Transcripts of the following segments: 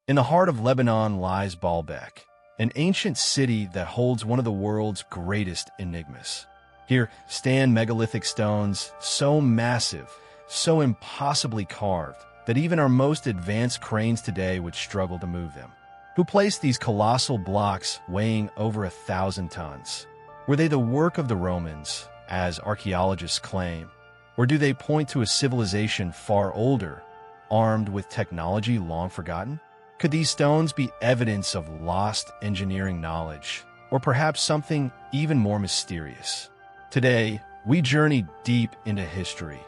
In the heart of Lebanon lies Baalbek, an ancient city that holds one of the world's greatest enigmas. Here stand megalithic stones so massive, so impossibly carved, that even our most advanced cranes today would struggle to move them. Who placed these colossal blocks weighing over 1,000 tons? Were they the work of the Romans, as archaeologists claim? Or do they point to a civilization far older, armed with technology long forgotten? Could these stones be evidence of lost engineering knowledge, or perhaps something even more mysterious? Today, we journey deep into history,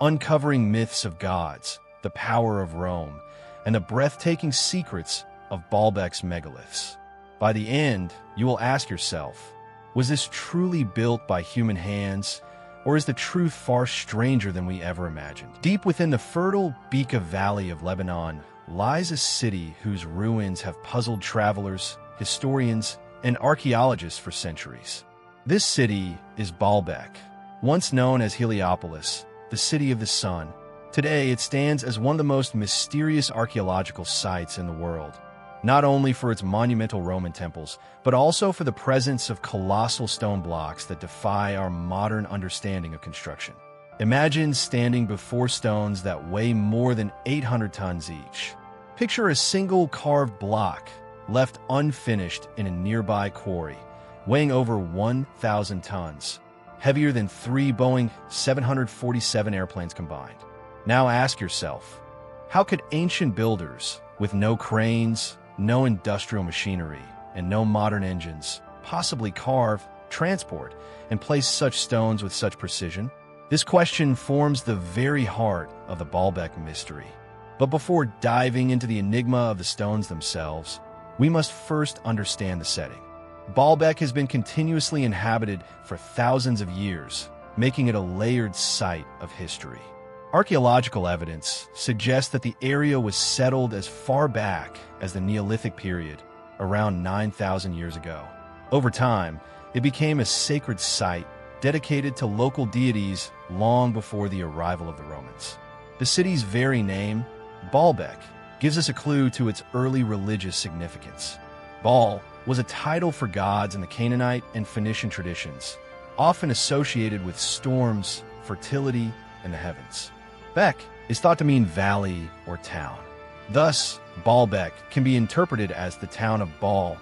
uncovering myths of gods, the power of Rome, and the breathtaking secrets of Baalbek's megaliths. By the end, you will ask yourself, was this truly built by human hands, or is the truth far stranger than we ever imagined? Deep within the fertile Beqaa Valley of Lebanon lies a city whose ruins have puzzled travelers, historians, and archaeologists for centuries. This city is Baalbek, once known as Heliopolis, the city of the sun. Today, it stands as one of the most mysterious archaeological sites in the world, not only for its monumental Roman temples, but also for the presence of colossal stone blocks that defy our modern understanding of construction. Imagine standing before stones that weigh more than 800 tons each. Picture a single carved block left unfinished in a nearby quarry, weighing over 1,000 tons, heavier than 3 Boeing 747 airplanes combined. Now ask yourself, how could ancient builders, with no cranes, no industrial machinery, and no modern engines, possibly carve, transport, and place such stones with such precision? This question forms the very heart of the Baalbek mystery. But before diving into the enigma of the stones themselves, we must first understand the setting. Baalbek has been continuously inhabited for thousands of years, making it a layered site of history. Archaeological evidence suggests that the area was settled as far back as the Neolithic period, around 9,000 years ago. Over time, it became a sacred site dedicated to local deities long before the arrival of the Romans. The city's very name, Baalbek, gives us a clue to its early religious significance. Baal was a title for gods in the Canaanite and Phoenician traditions, often associated with storms, fertility, and the heavens. Bek is thought to mean valley or town. Thus, Baalbek can be interpreted as the town of Baal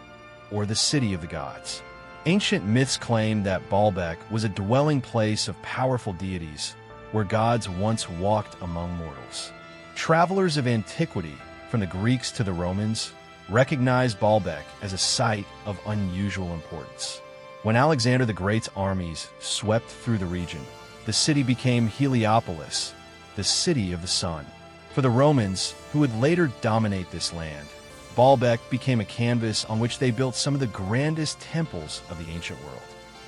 or the city of the gods. Ancient myths claim that Baalbek was a dwelling place of powerful deities where gods once walked among mortals. Travelers of antiquity, from the Greeks to the Romans, recognized Baalbek as a site of unusual importance. When Alexander the Great's armies swept through the region, the city became Heliopolis, the city of the sun. For the Romans, who would later dominate this land, Baalbek became a canvas on which they built some of the grandest temples of the ancient world.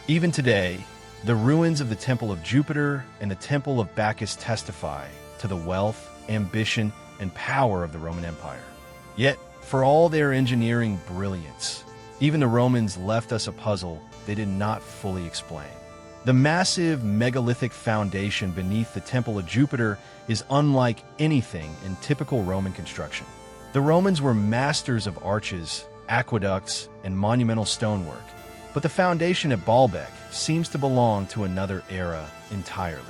Even today, the ruins of the Temple of Jupiter and the Temple of Bacchus testify to the wealth, ambition, and power of the Roman Empire. Yet, for all their engineering brilliance, even the Romans left us a puzzle they did not fully explain. The massive megalithic foundation beneath the Temple of Jupiter is unlike anything in typical Roman construction. The Romans were masters of arches, aqueducts, and monumental stonework, but the foundation at Baalbek seems to belong to another era entirely.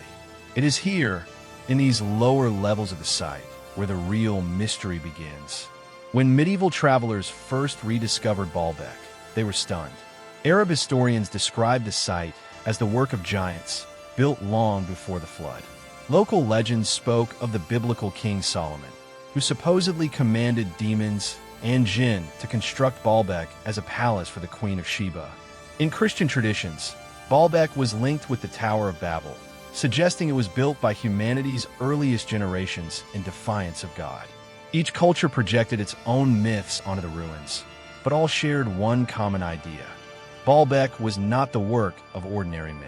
It is here, in these lower levels of the site, where the real mystery begins. When medieval travelers first rediscovered Baalbek, they were stunned. Arab historians describe the site as the work of giants, built long before the flood. Local legends spoke of the biblical King Solomon, who supposedly commanded demons and jinn to construct Baalbek as a palace for the Queen of Sheba. In Christian traditions, Baalbek was linked with the Tower of Babel, suggesting it was built by humanity's earliest generations in defiance of God. Each culture projected its own myths onto the ruins, but all shared one common idea. Baalbek was not the work of ordinary men.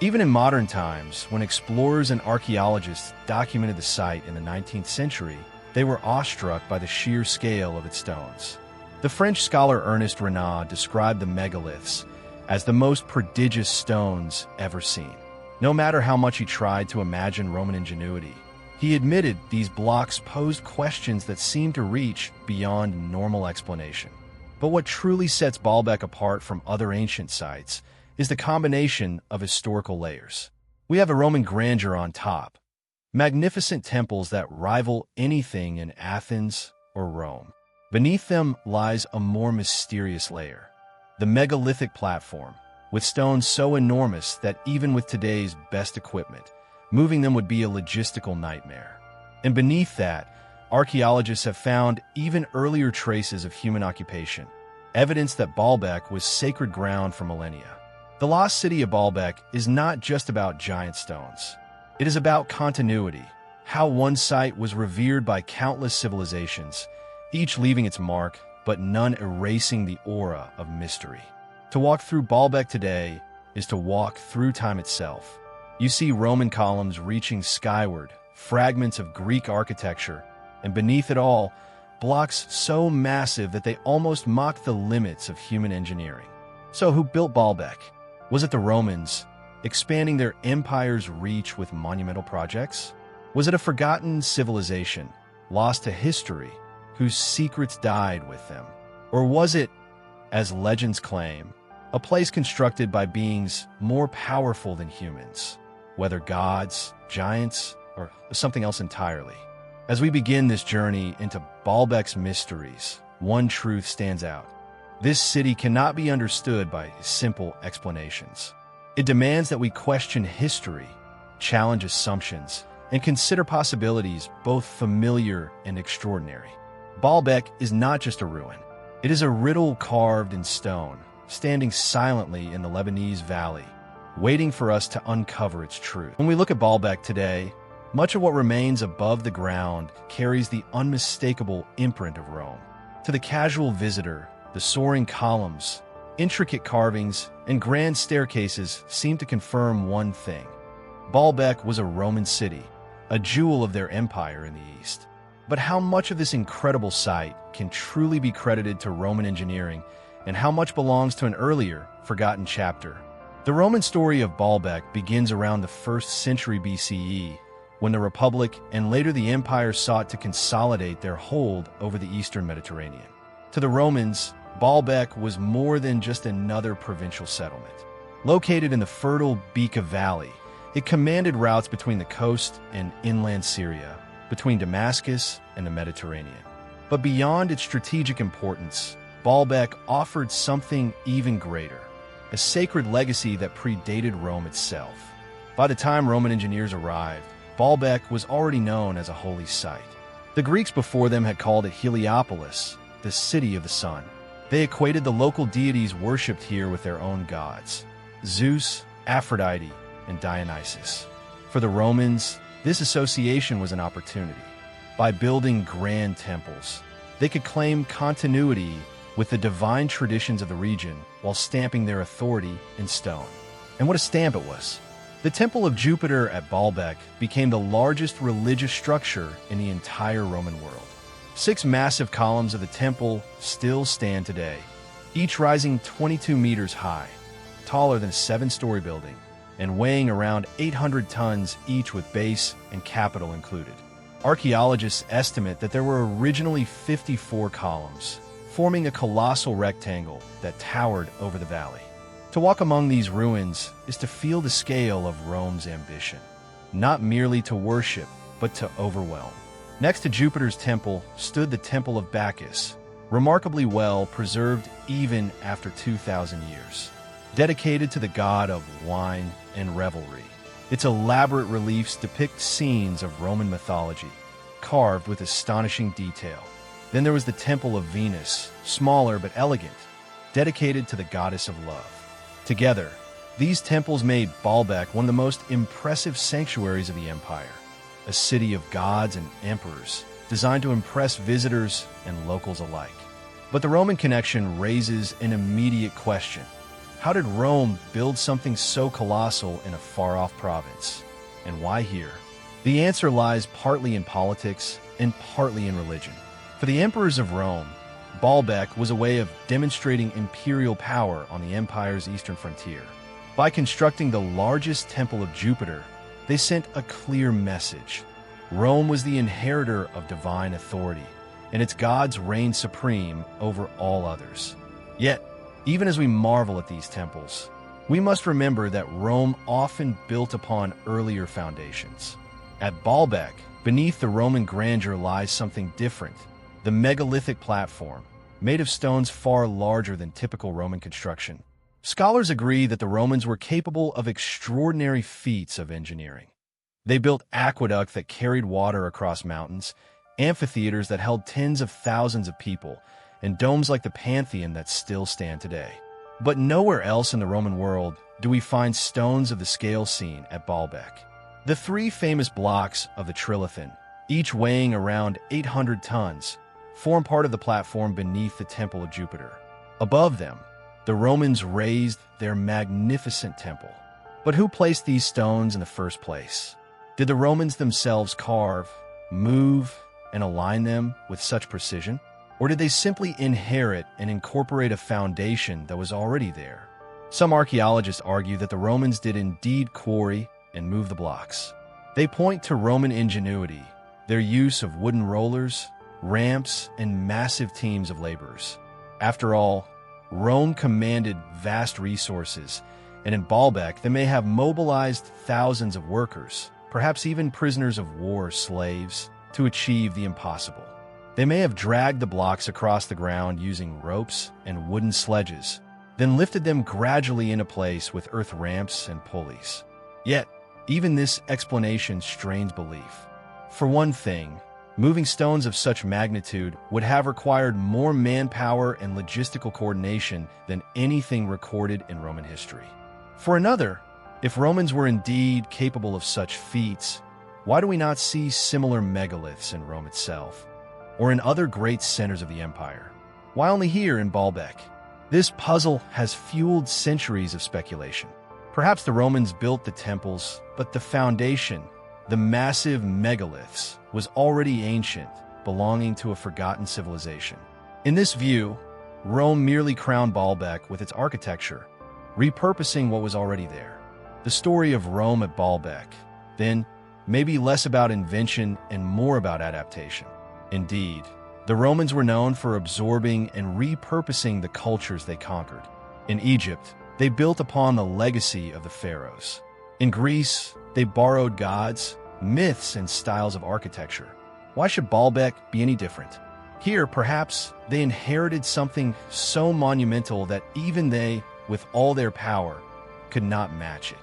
Even in modern times, when explorers and archaeologists documented the site in the 19th century, they were awestruck by the sheer scale of its stones. The French scholar Ernest Renan described the megaliths as the most prodigious stones ever seen. No matter how much he tried to imagine Roman ingenuity, He admitted these blocks posed questions that seemed to reach beyond normal explanation. But what truly sets Baalbek apart from other ancient sites is the combination of historical layers. We have a Roman grandeur on top, magnificent temples that rival anything in Athens or Rome. Beneath them lies a more mysterious layer, the megalithic platform, with stones so enormous that even with today's best equipment, moving them would be a logistical nightmare. And beneath that, archaeologists have found even earlier traces of human occupation, evidence that Baalbek was sacred ground for millennia. The lost city of Baalbek is not just about giant stones. It is about continuity, how one site was revered by countless civilizations, each leaving its mark, but none erasing the aura of mystery. To walk through Baalbek today is to walk through time itself. You see Roman columns reaching skyward, fragments of Greek architecture, and beneath it all, blocks so massive that they almost mock the limits of human engineering. So who built Baalbek? Was it the Romans, expanding their empire's reach with monumental projects? Was it a forgotten civilization, lost to history, whose secrets died with them? Or was it, as legends claim, a place constructed by beings more powerful than humans, whether gods, giants, or something else entirely? As we begin this journey into Baalbek's mysteries, one truth stands out. This city cannot be understood by simple explanations. It demands that we question history, challenge assumptions, and consider possibilities both familiar and extraordinary. Baalbek is not just a ruin. It is a riddle carved in stone, standing silently in the Lebanese valley, waiting for us to uncover its truth. When we look at Baalbek today, much of what remains above the ground carries the unmistakable imprint of Rome. To the casual visitor, the soaring columns, intricate carvings, and grand staircases seem to confirm one thing. Baalbek was a Roman city, a jewel of their empire in the east. But how much of this incredible site can truly be credited to Roman engineering, and how much belongs to an earlier, forgotten chapter? The Roman story of Baalbek begins around the 1st century BCE, when the Republic and later the Empire sought to consolidate their hold over the eastern Mediterranean. To the Romans, Baalbek was more than just another provincial settlement. Located in the fertile Beqaa Valley, it commanded routes between the coast and inland Syria, between Damascus and the Mediterranean. But beyond its strategic importance, Baalbek offered something even greater, a sacred legacy that predated Rome itself. By the time Roman engineers arrived, Baalbek was already known as a holy site. The Greeks before them had called it Heliopolis, the city of the sun. They equated the local deities worshipped here with their own gods, Zeus, Aphrodite, and Dionysus. For the Romans, this association was an opportunity. By building grand temples, they could claim continuity with the divine traditions of the region while stamping their authority in stone. And what a stamp it was! The Temple of Jupiter at Baalbek became the largest religious structure in the entire Roman world. 6 massive columns of the temple still stand today, each rising 22 meters high, taller than a 7-story building, and weighing around 800 tons each with base and capital included. Archaeologists estimate that there were originally 54 columns, forming a colossal rectangle that towered over the valley. To walk among these ruins is to feel the scale of Rome's ambition, not merely to worship, but to overwhelm. Next to Jupiter's temple stood the Temple of Bacchus, remarkably well preserved even after 2,000 years. Dedicated to the god of wine and revelry, its elaborate reliefs depict scenes of Roman mythology, carved with astonishing detail. Then there was the Temple of Venus, smaller but elegant, dedicated to the goddess of love. Together, these temples made Baalbek one of the most impressive sanctuaries of the empire, a city of gods and emperors, designed to impress visitors and locals alike. But the Roman connection raises an immediate question. How did Rome build something so colossal in a far-off province? And why here? The answer lies partly in politics and partly in religion. For the emperors of Rome, Baalbek was a way of demonstrating imperial power on the empire's eastern frontier. By constructing the largest temple of Jupiter, they sent a clear message. Rome was the inheritor of divine authority, and its gods reigned supreme over all others. Yet, even as we marvel at these temples, we must remember that Rome often built upon earlier foundations. At Baalbek, beneath the Roman grandeur lies something different, the megalithic platform, made of stones far larger than typical Roman construction. Scholars agree that the Romans were capable of extraordinary feats of engineering. They built aqueducts that carried water across mountains, amphitheaters that held tens of thousands of people, and domes like the Pantheon that still stand today. But nowhere else in the Roman world do we find stones of the scale seen at Baalbek. The three famous blocks of the Trilithon, each weighing around 800 tons, form part of the platform beneath the Temple of Jupiter. Above them, the Romans raised their magnificent temple. But who placed these stones in the first place? Did the Romans themselves carve, move, and align them with such precision? Or did they simply inherit and incorporate a foundation that was already there? Some archaeologists argue that the Romans did indeed quarry and move the blocks. They point to Roman ingenuity, their use of wooden rollers, ramps, and massive teams of laborers. After all, Rome commanded vast resources, and in Baalbek they may have mobilized thousands of workers, perhaps even prisoners of war slaves, to achieve the impossible. They may have dragged the blocks across the ground using ropes and wooden sledges, then lifted them gradually into place with earth ramps and pulleys. Yet, even this explanation strains belief. For one thing, moving stones of such magnitude would have required more manpower and logistical coordination than anything recorded in Roman history. For another, if Romans were indeed capable of such feats, why do we not see similar megaliths in Rome itself, or in other great centers of the empire? Why only here in Baalbek? This puzzle has fueled centuries of speculation. Perhaps the Romans built the temples, but the foundation, the massive megaliths, was already ancient, belonging to a forgotten civilization. In this view, Rome merely crowned Baalbek with its architecture, repurposing what was already there. The story of Rome at Baalbek, then, may be less about invention and more about adaptation. Indeed, the Romans were known for absorbing and repurposing the cultures they conquered. In Egypt, they built upon the legacy of the pharaohs. In Greece, they borrowed gods, myths, and styles of architecture. Why should Baalbek be any different? Here, perhaps, they inherited something so monumental that even they, with all their power, could not match it.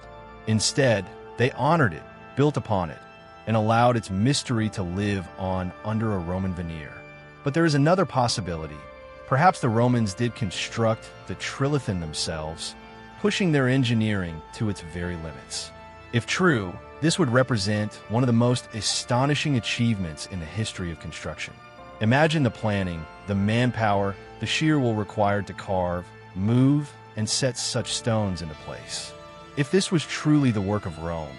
Instead, they honored it, built upon it, and allowed its mystery to live on under a Roman veneer. But there is another possibility. Perhaps the Romans did construct the Trilithon themselves, pushing their engineering to its very limits. If true, this would represent one of the most astonishing achievements in the history of construction. Imagine the planning, the manpower, the sheer will required to carve, move, and set such stones into place. If this was truly the work of Rome,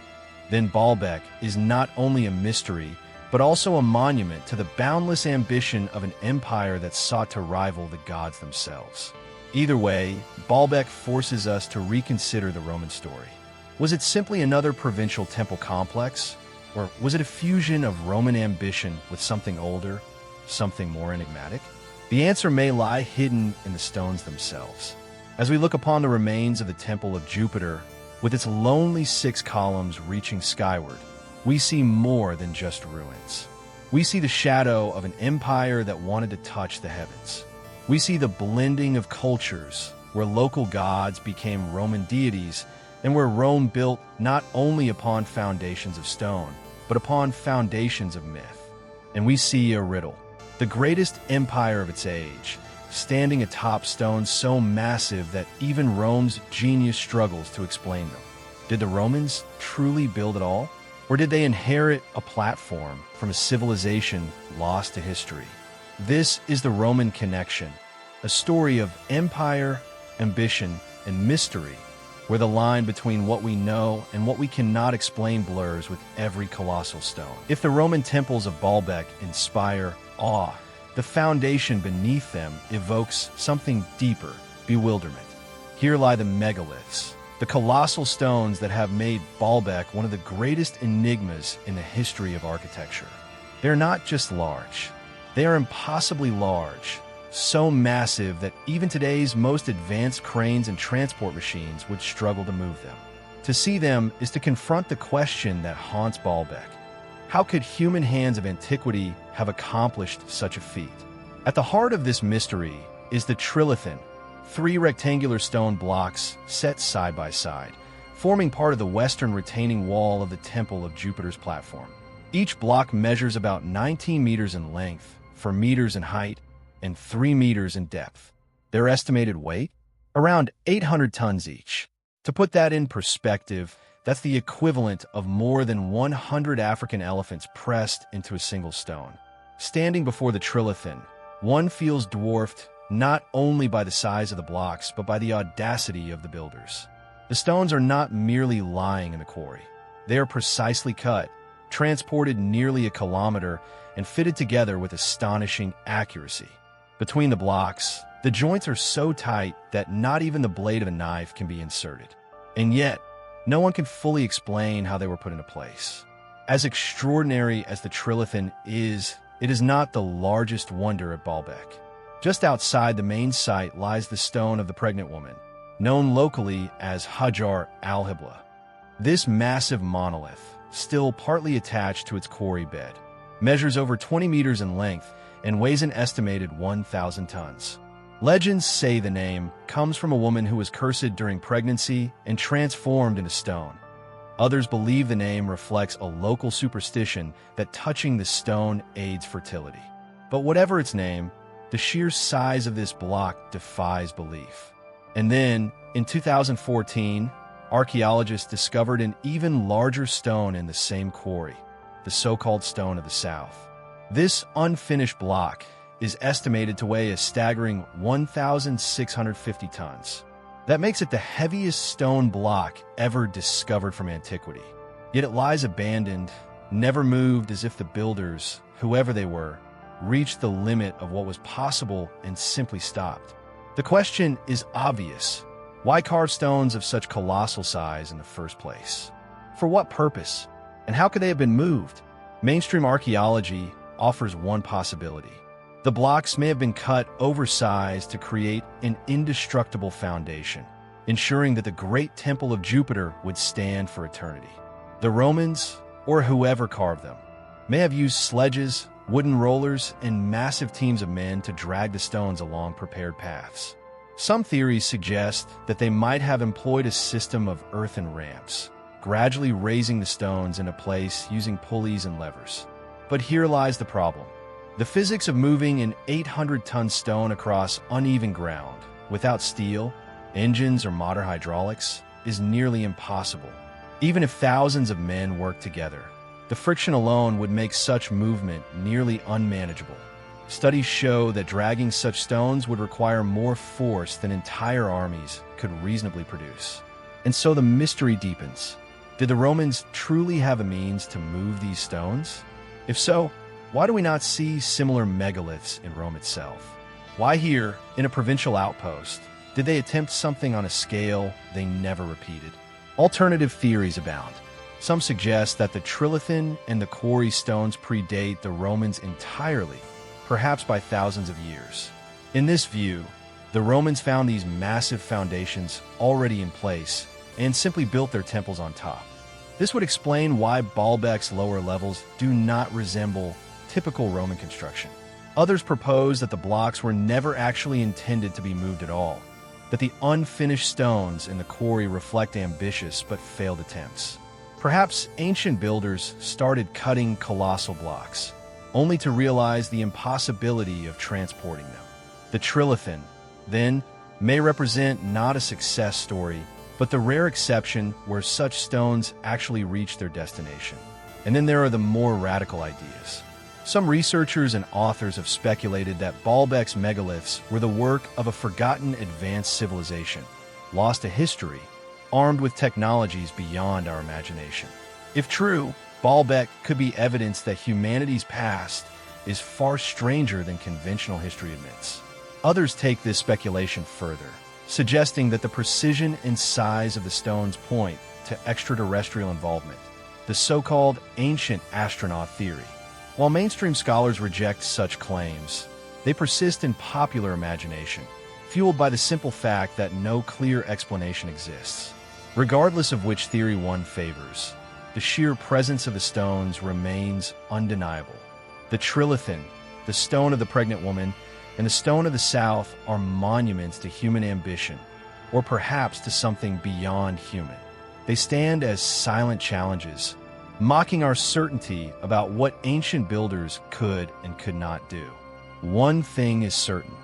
then Baalbek is not only a mystery, but also a monument to the boundless ambition of an empire that sought to rival the gods themselves. Either way, Baalbek forces us to reconsider the Roman story. Was it simply another provincial temple complex? Or was it a fusion of Roman ambition with something older, something more enigmatic? The answer may lie hidden in the stones themselves. As we look upon the remains of the Temple of Jupiter, with its lonely 6 columns reaching skyward, we see more than just ruins. We see the shadow of an empire that wanted to touch the heavens. We see the blending of cultures, where local gods became Roman deities, and where Rome built not only upon foundations of stone, but upon foundations of myth. And we see a riddle, the greatest empire of its age, standing atop stones so massive that even Rome's genius struggles to explain them. Did the Romans truly build it all? Or did they inherit a platform from a civilization lost to history? This is the Roman connection, a story of empire, ambition, and mystery, where the line between what we know and what we cannot explain blurs with every colossal stone. If the Roman temples of Baalbek inspire awe, the foundation beneath them evokes something deeper, bewilderment. Here lie the megaliths, the colossal stones that have made Baalbek one of the greatest enigmas in the history of architecture. They're not just large. They are impossibly large, so massive that even today's most advanced cranes and transport machines would struggle to move them. To see them is to confront the question that haunts Baalbek. How could human hands of antiquity have accomplished such a feat? At the heart of this mystery is the trilithon, 3 rectangular stone blocks set side by side, forming part of the western retaining wall of the Temple of Jupiter's platform. Each block measures about 19 meters in length, 4 meters in height, and 3 meters in depth. Their estimated weight? Around 800 tons each. To put that in perspective, that's the equivalent of more than 100 African elephants pressed into a single stone. Standing before the trilithon, one feels dwarfed not only by the size of the blocks, but by the audacity of the builders. The stones are not merely lying in the quarry. They are precisely cut, transported nearly a kilometer, and fitted together with astonishing accuracy. Between the blocks, the joints are so tight that not even the blade of a knife can be inserted. And yet, no one can fully explain how they were put into place. As extraordinary as the trilithon is, it is not the largest wonder at Baalbek. Just outside the main site lies the stone of the pregnant woman, known locally as Hajar al-Hibla. This massive monolith, still partly attached to its quarry bed, measures over 20 meters in length and weighs an estimated 1,000 tons. Legends say the name comes from a woman who was cursed during pregnancy and transformed into stone. Others believe the name reflects a local superstition that touching the stone aids fertility. But whatever its name, the sheer size of this block defies belief. And then, in 2014, archaeologists discovered an even larger stone in the same quarry, the so-called Stone of the South. This unfinished block is estimated to weigh a staggering 1,650 tons. That makes it the heaviest stone block ever discovered from antiquity. Yet it lies abandoned, never moved, as if the builders, whoever they were, reached the limit of what was possible and simply stopped. The question is obvious. Why carve stones of such colossal size in the first place? For what purpose? And how could they have been moved? Mainstream archaeology offers one possibility. The blocks may have been cut oversized to create an indestructible foundation, ensuring that the great Temple of Jupiter would stand for eternity. The Romans, or whoever carved them, may have used sledges, wooden rollers, and massive teams of men to drag the stones along prepared paths. Some theories suggest that they might have employed a system of earthen ramps, gradually raising the stones into place using pulleys and levers. But here lies the problem. The physics of moving an 800-ton stone across uneven ground without steel, engines, or modern hydraulics is nearly impossible. Even if thousands of men work together, the friction alone would make such movement nearly unmanageable. Studies show that dragging such stones would require more force than entire armies could reasonably produce. And so the mystery deepens. Did the Romans truly have a means to move these stones? If so, why do we not see similar megaliths in Rome itself? Why here, in a provincial outpost, did they attempt something on a scale they never repeated? Alternative theories abound. Some suggest that the trilithon and the quarry stones predate the Romans entirely, perhaps by thousands of years. In this view, the Romans found these massive foundations already in place and simply built their temples on top. This would explain why Baalbek's lower levels do not resemble typical Roman construction. Others propose that the blocks were never actually intended to be moved at all, that the unfinished stones in the quarry reflect ambitious but failed attempts. Perhaps ancient builders started cutting colossal blocks, only to realize the impossibility of transporting them. The trilithon, then, may represent not a success story, but the rare exception where such stones actually reach their destination. And then there are the more radical ideas. Some researchers and authors have speculated that Baalbek's megaliths were the work of a forgotten advanced civilization, lost to history, armed with technologies beyond our imagination. If true, Baalbek could be evidence that humanity's past is far stranger than conventional history admits. Others take this speculation further, suggesting that the precision and size of the stones point to extraterrestrial involvement, the so-called ancient astronaut theory. While mainstream scholars reject such claims, they persist in popular imagination, fueled by the simple fact that no clear explanation exists. Regardless of which theory one favors, the sheer presence of the stones remains undeniable. The trilithon, the stone of the pregnant woman, and the stone of the south are monuments to human ambition, or perhaps to something beyond human. They stand as silent challenges, mocking our certainty about what ancient builders could and could not do. One thing is certain: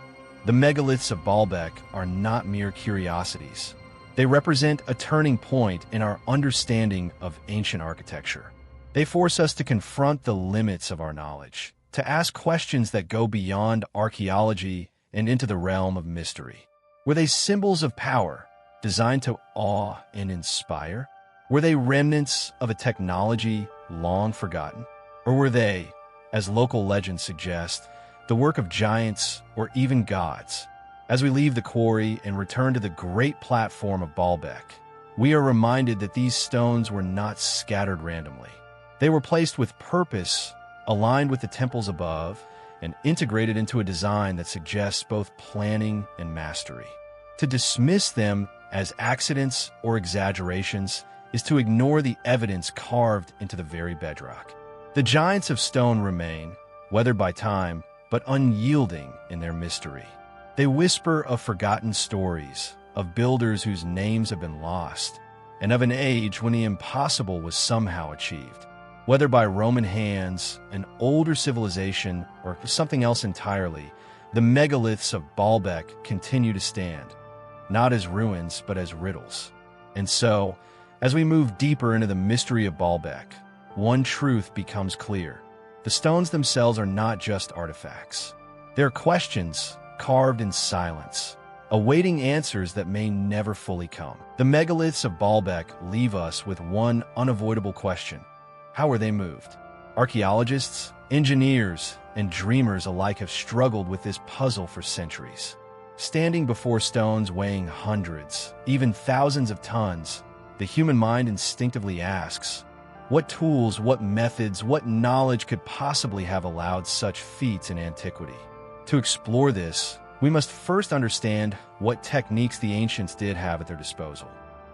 the megaliths of Baalbek are not mere curiosities. They represent a turning point in our understanding of ancient architecture. They force us to confront the limits of our knowledge, to ask questions that go beyond archaeology and into the realm of mystery. Were they symbols of power, designed to awe and inspire? Were they remnants of a technology long forgotten? Or were they, as local legends suggest, the work of giants or even gods? As we leave the quarry and return to the great platform of Baalbek, we are reminded that these stones were not scattered randomly. They were placed with purpose, aligned with the temples above, and integrated into a design that suggests both planning and mastery. To dismiss them as accidents or exaggerations is to ignore the evidence carved into the very bedrock. The giants of stone remain, weathered by time, but unyielding in their mystery. They whisper of forgotten stories, of builders whose names have been lost, and of an age when the impossible was somehow achieved. Whether by Roman hands, an older civilization, or something else entirely, the megaliths of Baalbek continue to stand, not as ruins, but as riddles. And so, as we move deeper into the mystery of Baalbek, one truth becomes clear. The stones themselves are not just artifacts. They're questions carved in silence, awaiting answers that may never fully come. The megaliths of Baalbek leave us with one unavoidable question: how were they moved? Archaeologists, engineers, and dreamers alike have struggled with this puzzle for centuries. Standing before stones weighing hundreds, even thousands of tons, the human mind instinctively asks, what tools, what methods, what knowledge could possibly have allowed such feats in antiquity? To explore this, we must first understand what techniques the ancients did have at their disposal.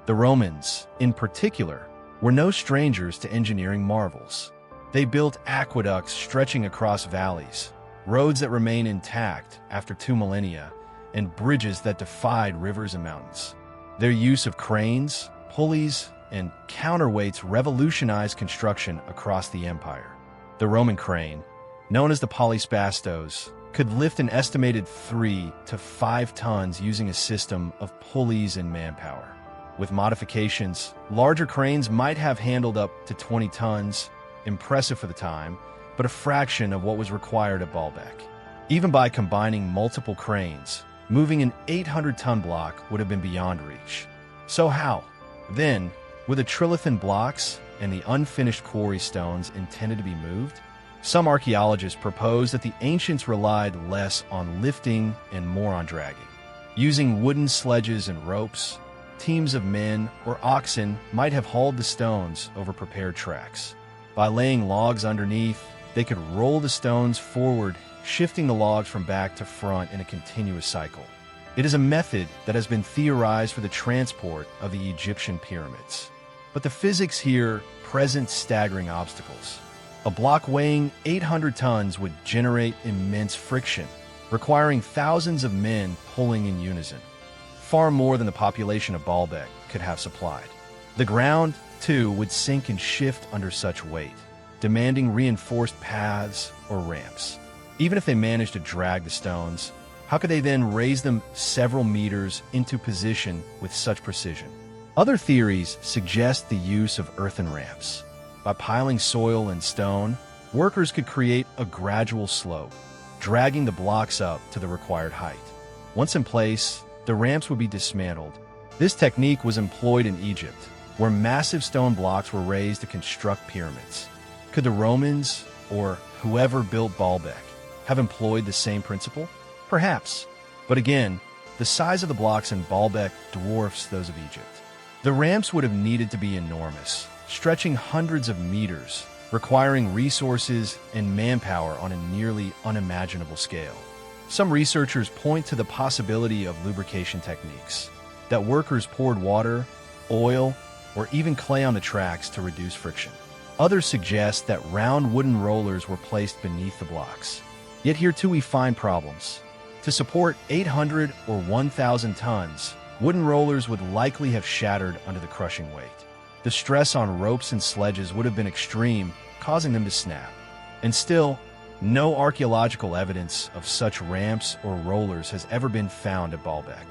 The Romans, in particular, were no strangers to engineering marvels. They built aqueducts stretching across valleys, roads that remain intact after 2 millennia, and bridges that defied rivers and mountains. Their use of cranes, pulleys, and counterweights revolutionized construction across the empire. The Roman crane, known as the polysbastos, could lift an estimated 3 to 5 tons using a system of pulleys and manpower. With modifications, larger cranes might have handled up to 20 tons, impressive for the time, but a fraction of what was required at Baalbek. Even by combining multiple cranes, moving an 800-ton block would have been beyond reach. So how? Then, were the trilithon blocks and the unfinished quarry stones intended to be moved? Some archaeologists propose that the ancients relied less on lifting and more on dragging. Using wooden sledges and ropes, teams of men or oxen might have hauled the stones over prepared tracks. By laying logs underneath, they could roll the stones forward, shifting the logs from back to front in a continuous cycle. It is a method that has been theorized for the transport of the Egyptian pyramids. But the physics here present staggering obstacles. A block weighing 800 tons would generate immense friction, requiring thousands of men pulling in unison, far more than the population of Baalbek could have supplied. The ground, too, would sink and shift under such weight, demanding reinforced paths or ramps. Even if they managed to drag the stones, how could they then raise them several meters into position with such precision? Other theories suggest the use of earthen ramps. By piling soil and stone, workers could create a gradual slope, dragging the blocks up to the required height. Once in place, the ramps would be dismantled. This technique was employed in Egypt, where massive stone blocks were raised to construct pyramids. Could the Romans, or whoever built Baalbek, have employed the same principle? Perhaps. But again, the size of the blocks in Baalbek dwarfs those of Egypt. The ramps would have needed to be enormous, stretching hundreds of meters, requiring resources and manpower on a nearly unimaginable scale. Some researchers point to the possibility of lubrication techniques, that workers poured water, oil, or even clay on the tracks to reduce friction. Others suggest that round wooden rollers were placed beneath the blocks. Yet here too we find problems. To support 800 or 1,000 tons, wooden rollers would likely have shattered under the crushing weight. The stress on ropes and sledges would have been extreme, causing them to snap. And still, no archaeological evidence of such ramps or rollers has ever been found at Baalbek.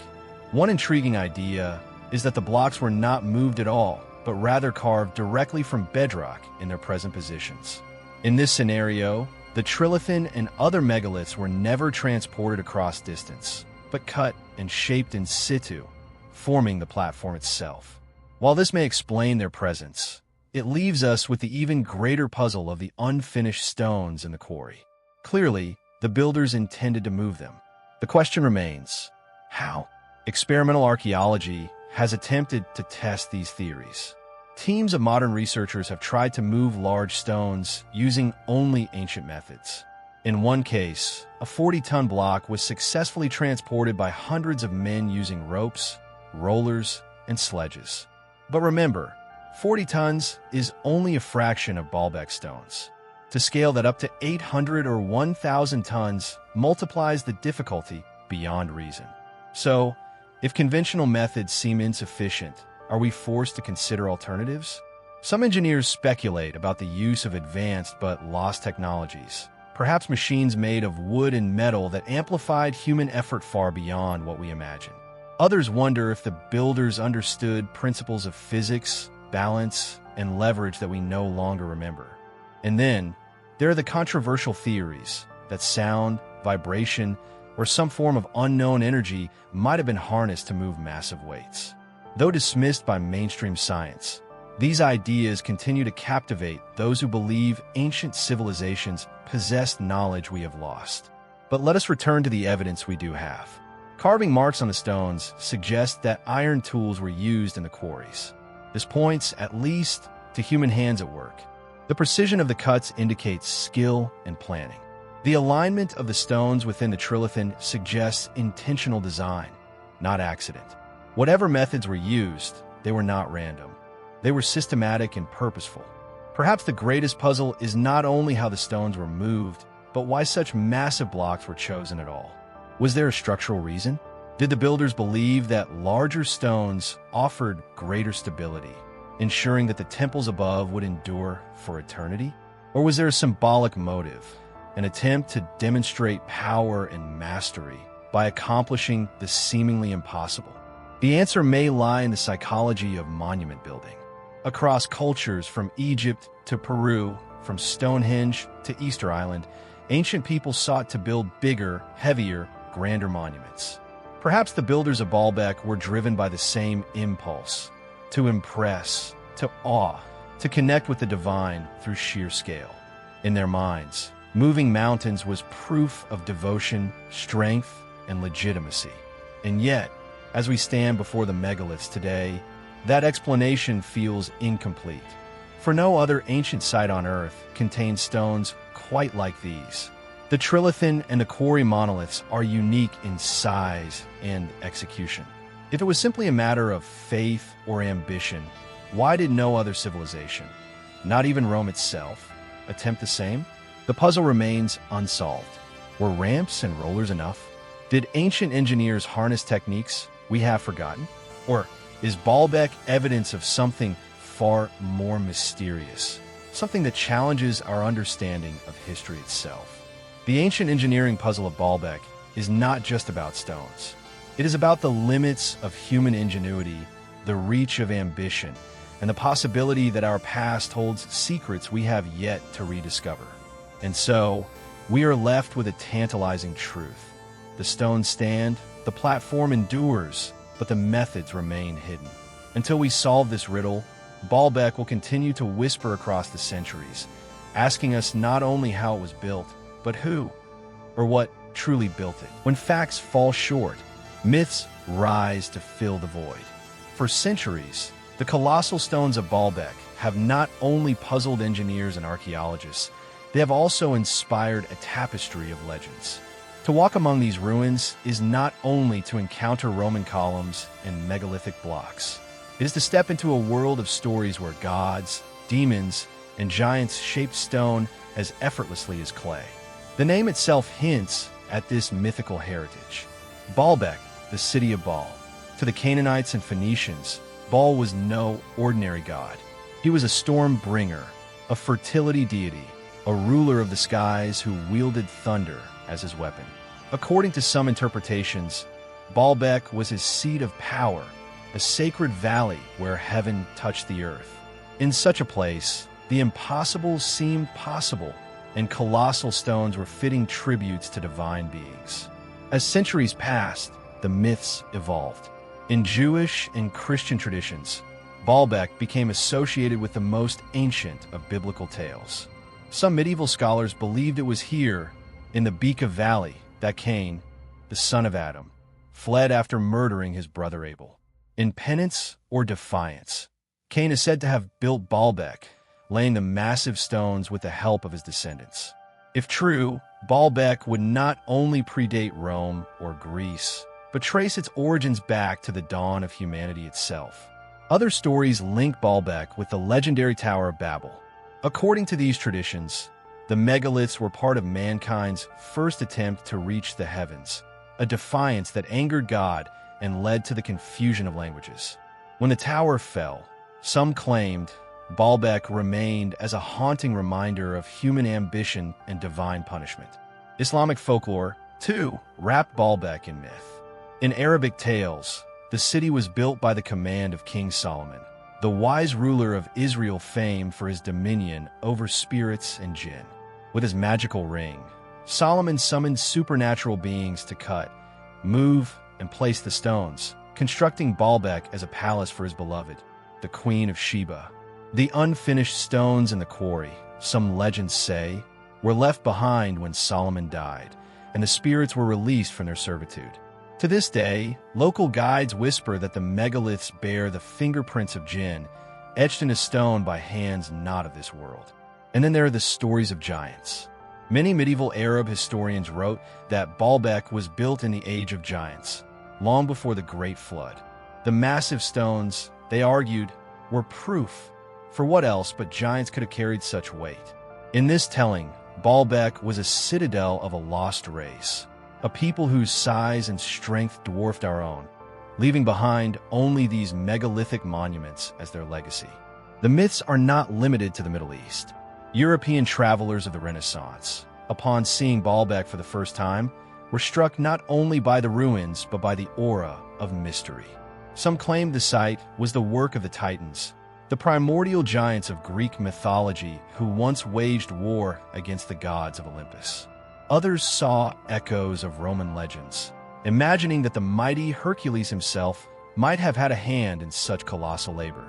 One intriguing idea is that the blocks were not moved at all, but rather carved directly from bedrock in their present positions. In this scenario, the trilithon and other megaliths were never transported across distance, but cut and shaped in situ, forming the platform itself. While this may explain their presence, it leaves us with the even greater puzzle of the unfinished stones in the quarry. Clearly, the builders intended to move them. The question remains, how? Experimental archaeology has attempted to test these theories. Teams of modern researchers have tried to move large stones using only ancient methods. In one case, a 40-ton block was successfully transported by hundreds of men using ropes, rollers, and sledges. But remember, 40 tons is only a fraction of Baalbek stones. To scale that up to 800 or 1,000 tons multiplies the difficulty beyond reason. So, if conventional methods seem insufficient, are we forced to consider alternatives? Some engineers speculate about the use of advanced but lost technologies, perhaps machines made of wood and metal that amplified human effort far beyond what we imagine. Others wonder if the builders understood principles of physics, balance, and leverage that we no longer remember. And then, there are the controversial theories that sound, vibration, or some form of unknown energy might have been harnessed to move massive weights. Though dismissed by mainstream science, these ideas continue to captivate those who believe ancient civilizations possessed knowledge we have lost. But let us return to the evidence we do have. Carving marks on the stones suggest that iron tools were used in the quarries. This points, at least, to human hands at work. The precision of the cuts indicates skill and planning. The alignment of the stones within the trilithon suggests intentional design, not accident. Whatever methods were used, they were not random. They were systematic and purposeful. Perhaps the greatest puzzle is not only how the stones were moved, but why such massive blocks were chosen at all. Was there a structural reason? Did the builders believe that larger stones offered greater stability, ensuring that the temples above would endure for eternity? Or was there a symbolic motive, an attempt to demonstrate power and mastery by accomplishing the seemingly impossible? The answer may lie in the psychology of monument building. Across cultures from Egypt to Peru, from Stonehenge to Easter Island, ancient people sought to build bigger, heavier, grander monuments. Perhaps the builders of Baalbek were driven by the same impulse, to impress, to awe, to connect with the divine through sheer scale. In their minds, moving mountains was proof of devotion, strength, and legitimacy. And yet, as we stand before the megaliths today, that explanation feels incomplete. For no other ancient site on Earth contains stones quite like these. The trilithon and the quarry monoliths are unique in size and execution. If it was simply a matter of faith or ambition, why did no other civilization, not even Rome itself, attempt the same? The puzzle remains unsolved. Were ramps and rollers enough? Did ancient engineers harness techniques we have forgotten? Or is Baalbek evidence of something far more mysterious, something that challenges our understanding of history itself? The ancient engineering puzzle of Baalbek is not just about stones. It is about the limits of human ingenuity, the reach of ambition, and the possibility that our past holds secrets we have yet to rediscover. And so, we are left with a tantalizing truth. The stones stand, the platform endures, but the methods remain hidden. Until we solve this riddle, Baalbek will continue to whisper across the centuries, asking us not only how it was built, but who, or what truly built it. When facts fall short, Myths rise to fill the void. For centuries, the colossal stones of Baalbek have not only puzzled engineers and archaeologists, they have also inspired a tapestry of legends. To walk among these ruins is not only to encounter Roman columns and megalithic blocks. It is to step into a world of stories where gods, demons, and giants shaped stone as effortlessly as clay. The name itself hints at this mythical heritage. Baalbek, the city of Baal. To the Canaanites and Phoenicians, Baal was no ordinary god. He was a storm bringer, a fertility deity, a ruler of the skies who wielded thunder as his weapon. According to some interpretations, Baalbek was his seat of power, a sacred valley where heaven touched the earth. In such a place, the impossible seemed possible, and colossal stones were fitting tributes to divine beings. As centuries passed, the myths evolved. In Jewish and Christian traditions, Baalbek became associated with the most ancient of biblical tales. Some medieval scholars believed it was here, in the Beqaa Valley, that Cain, the son of Adam, fled after murdering his brother Abel. In penance or defiance, Cain is said to have built Baalbek, laying the massive stones with the help of his descendants. If true, Baalbek would not only predate Rome or Greece, but trace its origins back to the dawn of humanity itself. Other stories link Baalbek with the legendary Tower of Babel. According to these traditions, the Megaliths were part of mankind's first attempt to reach the heavens, a defiance that angered God and led to the confusion of languages. When the tower fell, some claimed Baalbek remained as a haunting reminder of human ambition and divine punishment. Islamic folklore, too, wrapped Baalbek in myth. In Arabic tales, the city was built by the command of King Solomon, the wise ruler of Israel famed for his dominion over spirits and jinn. With his magical ring, Solomon summoned supernatural beings to cut, move, and place the stones, constructing Baalbek as a palace for his beloved, the Queen of Sheba. The unfinished stones in the quarry, some legends say, were left behind when Solomon died, and the spirits were released from their servitude. To this day, local guides whisper that the megaliths bear the fingerprints of jinn, etched in a stone by hands not of this world. And then there are the stories of giants. Many medieval Arab historians wrote that Baalbek was built in the age of giants, long before the Great Flood. The massive stones, they argued, were proof. For what else but giants could have carried such weight? In this telling, Baalbek was a citadel of a lost race, a people whose size and strength dwarfed our own, leaving behind only these megalithic monuments as their legacy. The myths are not limited to the Middle East. European travelers of the Renaissance, upon seeing Baalbek for the first time, were struck not only by the ruins but by the aura of mystery. Some claimed the site was the work of the Titans, the primordial giants of Greek mythology who once waged war against the gods of Olympus. Others saw echoes of Roman legends, imagining that the mighty Hercules himself might have had a hand in such colossal labor.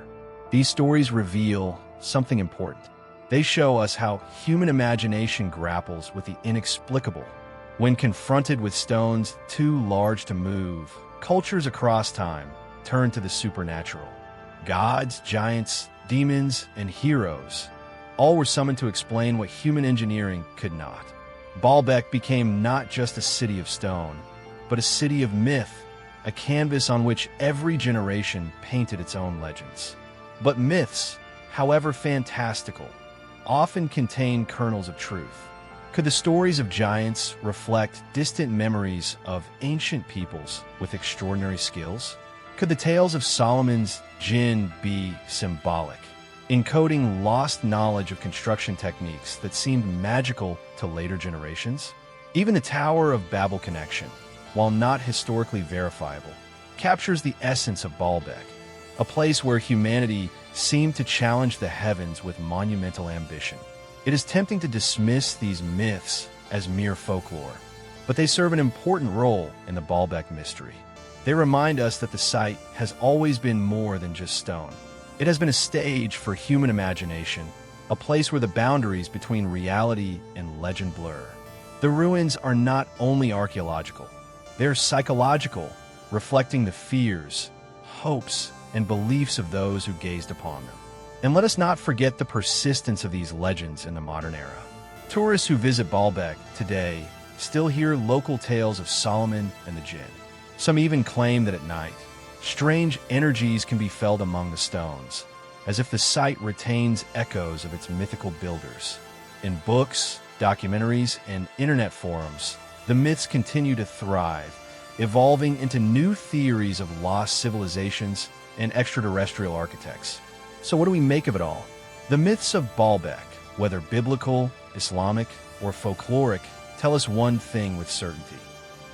These stories reveal something important. They show us how human imagination grapples with the inexplicable. When confronted with stones too large to move, cultures across time turn to the supernatural. Gods, giants, demons, and heroes all were summoned to explain what human engineering could not. Baalbek became not just a city of stone, but a city of myth, a canvas on which every generation painted its own legends. But myths, however fantastical, often contain kernels of truth. Could the stories of giants reflect distant memories of ancient peoples with extraordinary skills? Could the tales of Solomon's jinn be symbolic, encoding lost knowledge of construction techniques that seemed magical to later generations? Even the Tower of Babel connection, while not historically verifiable, captures the essence of Baalbek, a place where humanity seemed to challenge the heavens with monumental ambition. It is tempting to dismiss these myths as mere folklore, but they serve an important role in the Baalbek mystery. They remind us that the site has always been more than just stone. It has been a stage for human imagination, a place where the boundaries between reality and legend blur. The ruins are not only archaeological, they're psychological, reflecting the fears, hopes, and beliefs of those who gazed upon them. And let us not forget the persistence of these legends in the modern era. Tourists who visit Baalbek today still hear local tales of Solomon and the jinn. Some even claim that at night, strange energies can be felt among the stones, as if the site retains echoes of its mythical builders. In books, documentaries, and internet forums, the myths continue to thrive, evolving into new theories of lost civilizations and extraterrestrial architects. So what do we make of it all? The myths of Baalbek, whether biblical, Islamic, or folkloric, tell us one thing with certainty.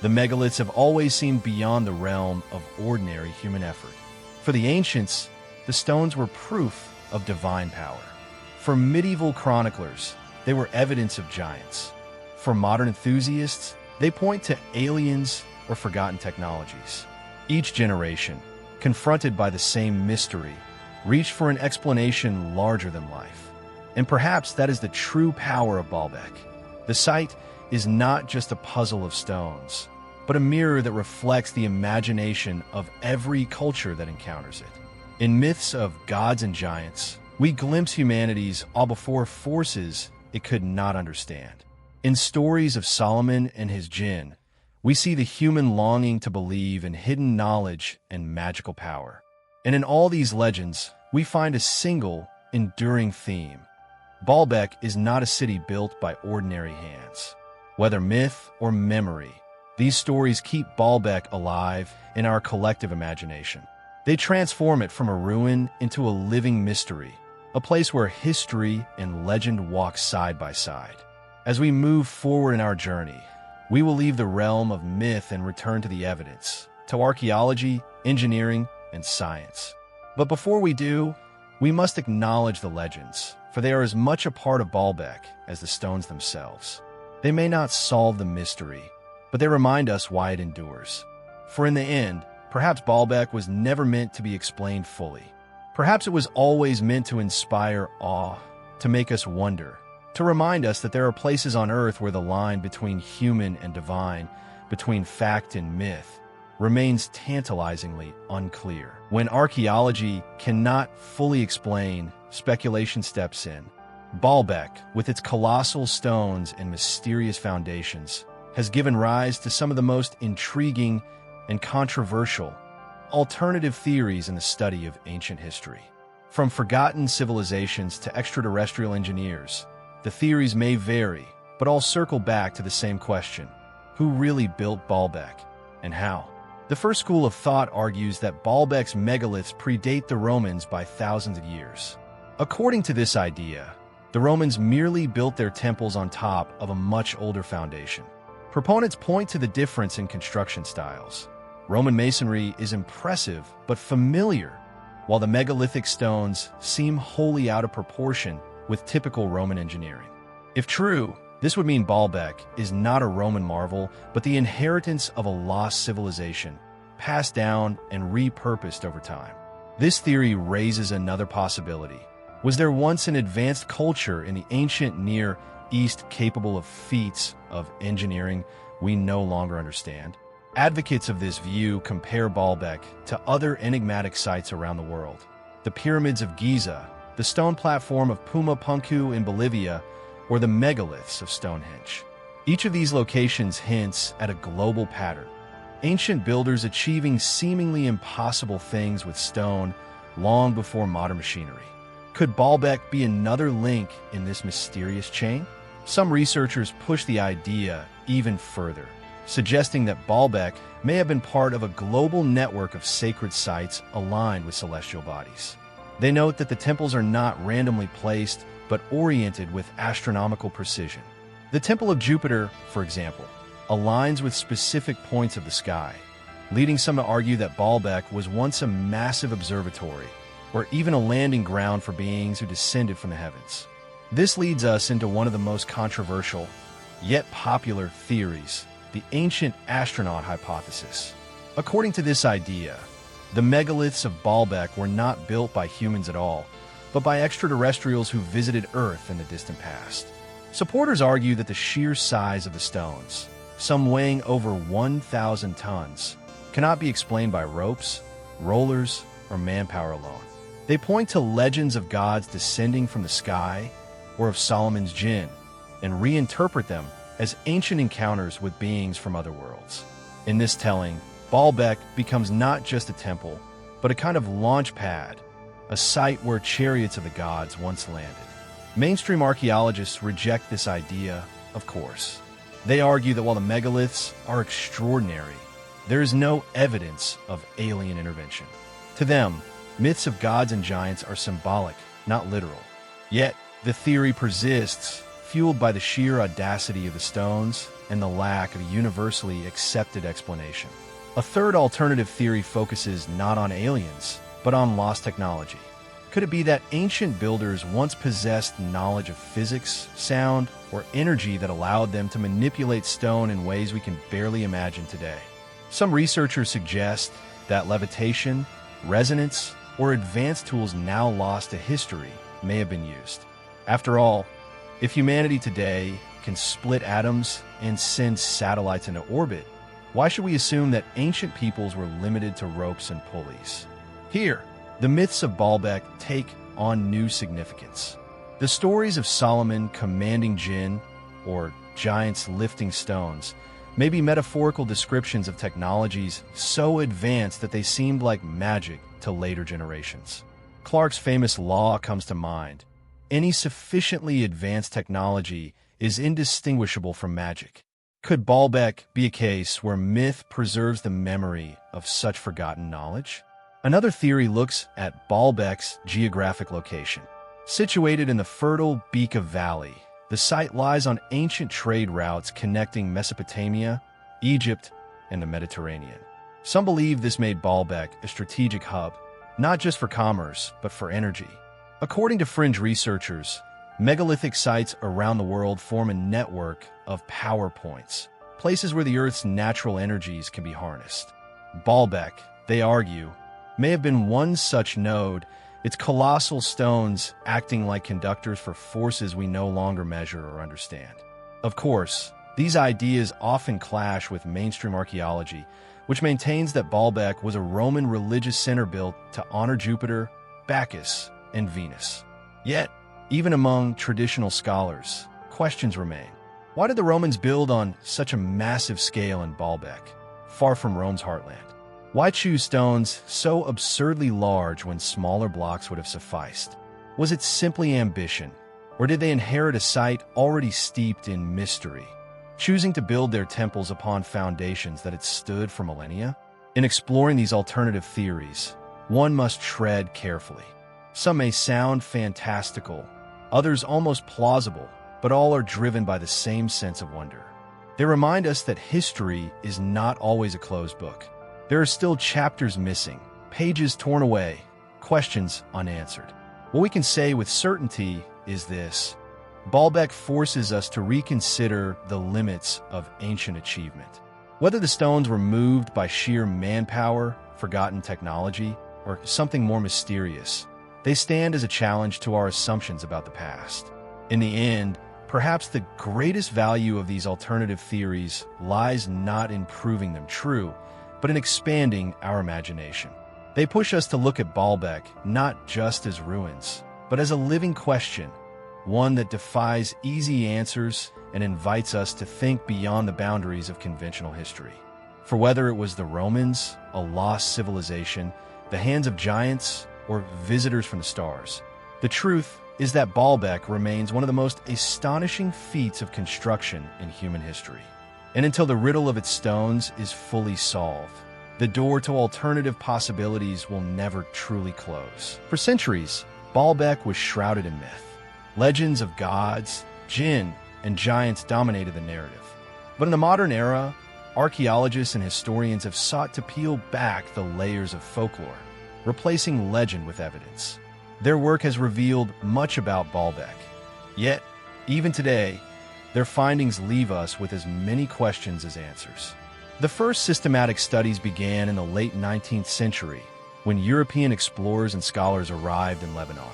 The megaliths have always seemed beyond the realm of ordinary human effort. For the ancients, the stones were proof of divine power. For medieval chroniclers, they were evidence of giants. For modern enthusiasts, they point to aliens or forgotten technologies. Each generation, confronted by the same mystery, reached for an explanation larger than life. And perhaps that is the true power of Baalbek. The site is not just a puzzle of stones, but a mirror that reflects the imagination of every culture that encounters it. In myths of gods and giants, we glimpse humanity's all before forces it could not understand. In stories of Solomon and his jinn, we see the human longing to believe in hidden knowledge and magical power. And in all these legends, we find a single, enduring theme. Baalbek is not a city built by ordinary hands. Whether myth or memory, these stories keep Baalbek alive in our collective imagination. They transform it from a ruin into a living mystery, a place where history and legend walk side by side. As we move forward in our journey, we will leave the realm of myth and return to the evidence, to archaeology, engineering, and science. But before we do, we must acknowledge the legends, for they are as much a part of Baalbek as the stones themselves. They may not solve the mystery, but they remind us why it endures. For in the end, perhaps Baalbek was never meant to be explained fully. Perhaps it was always meant to inspire awe, to make us wonder, to remind us that there are places on Earth where the line between human and divine, between fact and myth, remains tantalizingly unclear. When archaeology cannot fully explain, speculation steps in. Baalbek, with its colossal stones and mysterious foundations, has given rise to some of the most intriguing and controversial alternative theories in the study of ancient history. From forgotten civilizations to extraterrestrial engineers, the theories may vary, but all circle back to the same question: who really built Baalbek, and how? The first school of thought argues that Baalbek's megaliths predate the Romans by thousands of years. According to this idea, the Romans merely built their temples on top of a much older foundation. Proponents point to the difference in construction styles. Roman masonry is impressive but familiar, while the megalithic stones seem wholly out of proportion with typical Roman engineering. If true, this would mean Baalbek is not a Roman marvel, but the inheritance of a lost civilization, passed down and repurposed over time. This theory raises another possibility. Was there once an advanced culture in the ancient Near East capable of feats of engineering we no longer understand? Advocates of this view compare Baalbek to other enigmatic sites around the world. The pyramids of Giza, the stone platform of Puma Punku in Bolivia, or the megaliths of Stonehenge. Each of these locations hints at a global pattern. Ancient builders achieving seemingly impossible things with stone long before modern machinery. Could Baalbek be another link in this mysterious chain? Some researchers push the idea even further, suggesting that Baalbek may have been part of a global network of sacred sites aligned with celestial bodies. They note that the temples are not randomly placed, but oriented with astronomical precision. The Temple of Jupiter, for example, aligns with specific points of the sky, leading some to argue that Baalbek was once a massive observatory, or even a landing ground for beings who descended from the heavens. This leads us into one of the most controversial, yet popular theories, the ancient astronaut hypothesis. According to this idea, the megaliths of Baalbek were not built by humans at all, but by extraterrestrials who visited Earth in the distant past. Supporters argue that the sheer size of the stones, some weighing over 1,000 tons, cannot be explained by ropes, rollers, or manpower alone. They point to legends of gods descending from the sky or of Solomon's jinn, and reinterpret them as ancient encounters with beings from other worlds. In this telling, Baalbek becomes not just a temple, but a kind of launch pad, a site where chariots of the gods once landed. Mainstream archaeologists reject this idea, of course. They argue that while the megaliths are extraordinary, there is no evidence of alien intervention. To them, myths of gods and giants are symbolic, not literal. Yet, the theory persists, fueled by the sheer audacity of the stones and the lack of a universally accepted explanation. A third alternative theory focuses not on aliens, but on lost technology. Could it be that ancient builders once possessed knowledge of physics, sound, or energy that allowed them to manipulate stone in ways we can barely imagine today? Some researchers suggest that levitation, resonance, or advanced tools now lost to history may have been used. After all, if humanity today can split atoms and send satellites into orbit, why should we assume that ancient peoples were limited to ropes and pulleys? Here, the myths of Baalbek take on new significance. The stories of Solomon commanding jinn, or giants lifting stones, may be metaphorical descriptions of technologies so advanced that they seemed like magic to later generations. Clarke's famous law comes to mind. Any sufficiently advanced technology is indistinguishable from magic. Could Baalbek be a case where myth preserves the memory of such forgotten knowledge? Another theory looks at Baalbek's geographic location. Situated in the fertile Beqaa Valley, the site lies on ancient trade routes connecting Mesopotamia, Egypt, and the Mediterranean. Some believe this made Baalbek a strategic hub, not just for commerce, but for energy. According to fringe researchers, megalithic sites around the world form a network of power points, places where the Earth's natural energies can be harnessed. Baalbek, they argue, may have been one such node, its colossal stones acting like conductors for forces we no longer measure or understand. Of course, these ideas often clash with mainstream archaeology, which maintains that Baalbek was a Roman religious center built to honor Jupiter, Bacchus, and Venus. Yet, even among traditional scholars, questions remain. Why did the Romans build on such a massive scale in Baalbek, far from Rome's heartland? Why choose stones so absurdly large when smaller blocks would have sufficed? Was it simply ambition, or did they inherit a site already steeped in mystery, choosing to build their temples upon foundations that had stood for millennia? In exploring these alternative theories, one must tread carefully. Some may sound fantastical, others almost plausible, but all are driven by the same sense of wonder. They remind us that history is not always a closed book. There are still chapters missing, pages torn away, questions unanswered. What we can say with certainty is this: Baalbek forces us to reconsider the limits of ancient achievement. Whether the stones were moved by sheer manpower, forgotten technology, or something more mysterious, they stand as a challenge to our assumptions about the past. In the end, perhaps the greatest value of these alternative theories lies not in proving them true, but in expanding our imagination. They push us to look at Baalbek not just as ruins, but as a living question, one that defies easy answers and invites us to think beyond the boundaries of conventional history. For whether it was the Romans, a lost civilization, the hands of giants, or visitors from the stars, the truth is that Baalbek remains one of the most astonishing feats of construction in human history. And until the riddle of its stones is fully solved, the door to alternative possibilities will never truly close. For centuries, Baalbek was shrouded in myth. Legends of gods, jinn, and giants dominated the narrative. But in the modern era, archaeologists and historians have sought to peel back the layers of folklore, replacing legend with evidence. Their work has revealed much about Baalbek. Yet, even today, their findings leave us with as many questions as answers. The first systematic studies began in the late 19th century, when European explorers and scholars arrived in Lebanon.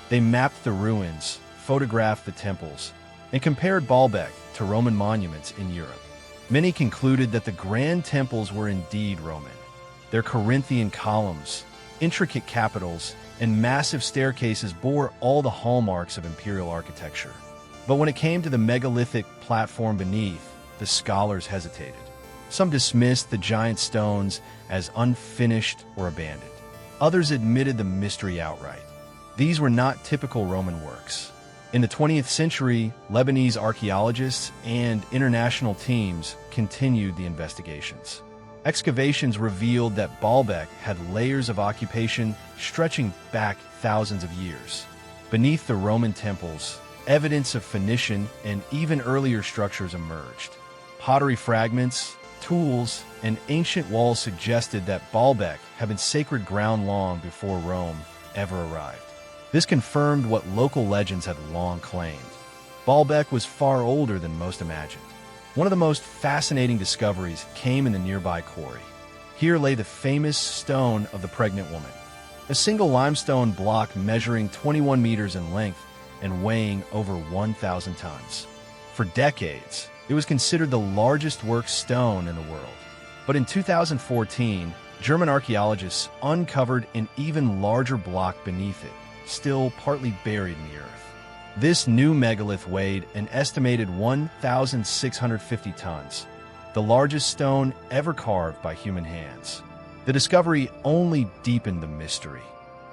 They mapped the ruins, photographed the temples, and compared Baalbek to Roman monuments in Europe. Many concluded that the grand temples were indeed Roman, Their Corinthian columns, intricate capitals, and massive staircases bore all the hallmarks of imperial architecture. But when it came to the megalithic platform beneath, the scholars hesitated. Some dismissed the giant stones as unfinished or abandoned. Others admitted the mystery outright. These were not typical Roman works. In the 20th century, Lebanese archaeologists and international teams continued the investigations. Excavations revealed that Baalbek had layers of occupation stretching back thousands of years. Beneath the Roman temples, evidence of Phoenician and even earlier structures emerged. Pottery fragments, tools, and ancient walls suggested that Baalbek had been sacred ground long before Rome ever arrived. This confirmed what local legends had long claimed. Baalbek was far older than most imagined. One of the most fascinating discoveries came in the nearby quarry. Here lay the famous stone of the pregnant woman, a single limestone block measuring 21 meters in length and weighing over 1,000 tons. For decades, it was considered the largest work stone in the world. But in 2014, German archaeologists uncovered an even larger block beneath it, still partly buried in the earth. This new megalith weighed an estimated 1,650 tons, the largest stone ever carved by human hands. The discovery only deepened the mystery.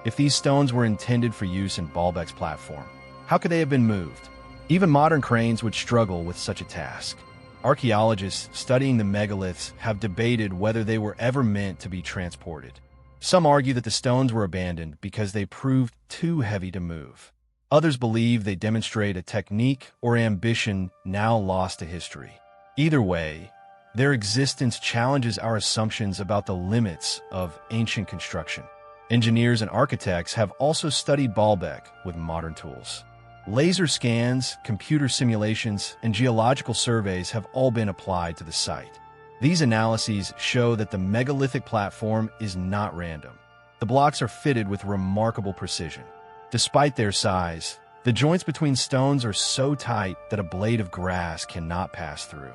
If these stones were intended for use in Baalbek's platform, how could they have been moved? Even modern cranes would struggle with such a task. Archaeologists studying the megaliths have debated whether they were ever meant to be transported. Some argue that the stones were abandoned because they proved too heavy to move. Others believe they demonstrate a technique or ambition now lost to history. Either way, their existence challenges our assumptions about the limits of ancient construction. Engineers and architects have also studied Baalbek with modern tools. Laser scans, computer simulations, and geological surveys have all been applied to the site. These analyses show that the megalithic platform is not random. The blocks are fitted with remarkable precision. Despite their size, the joints between stones are so tight that a blade of grass cannot pass through.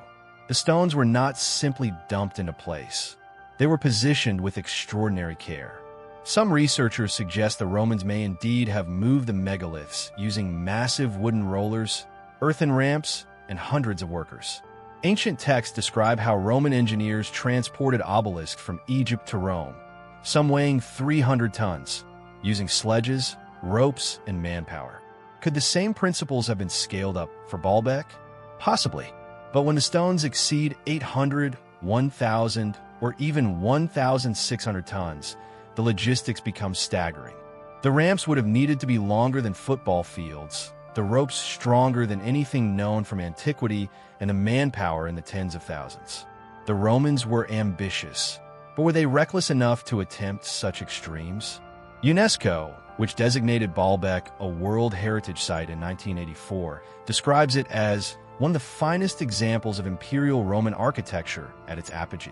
The stones were not simply dumped into place. They were positioned with extraordinary care. Some researchers suggest the Romans may indeed have moved the megaliths using massive wooden rollers, earthen ramps, and hundreds of workers. Ancient texts describe how Roman engineers transported obelisks from Egypt to Rome, some weighing 300 tons, using sledges, ropes, and manpower. Could the same principles have been scaled up for Baalbek? Possibly. But when the stones exceed 800, 1,000, or even 1,600 tons, the logistics become staggering. The ramps would have needed to be longer than football fields, the ropes stronger than anything known from antiquity, and the manpower in the tens of thousands. The Romans were ambitious, but were they reckless enough to attempt such extremes? UNESCO, which designated Baalbek a World Heritage Site in 1984, describes it as one of the finest examples of imperial Roman architecture at its apogee.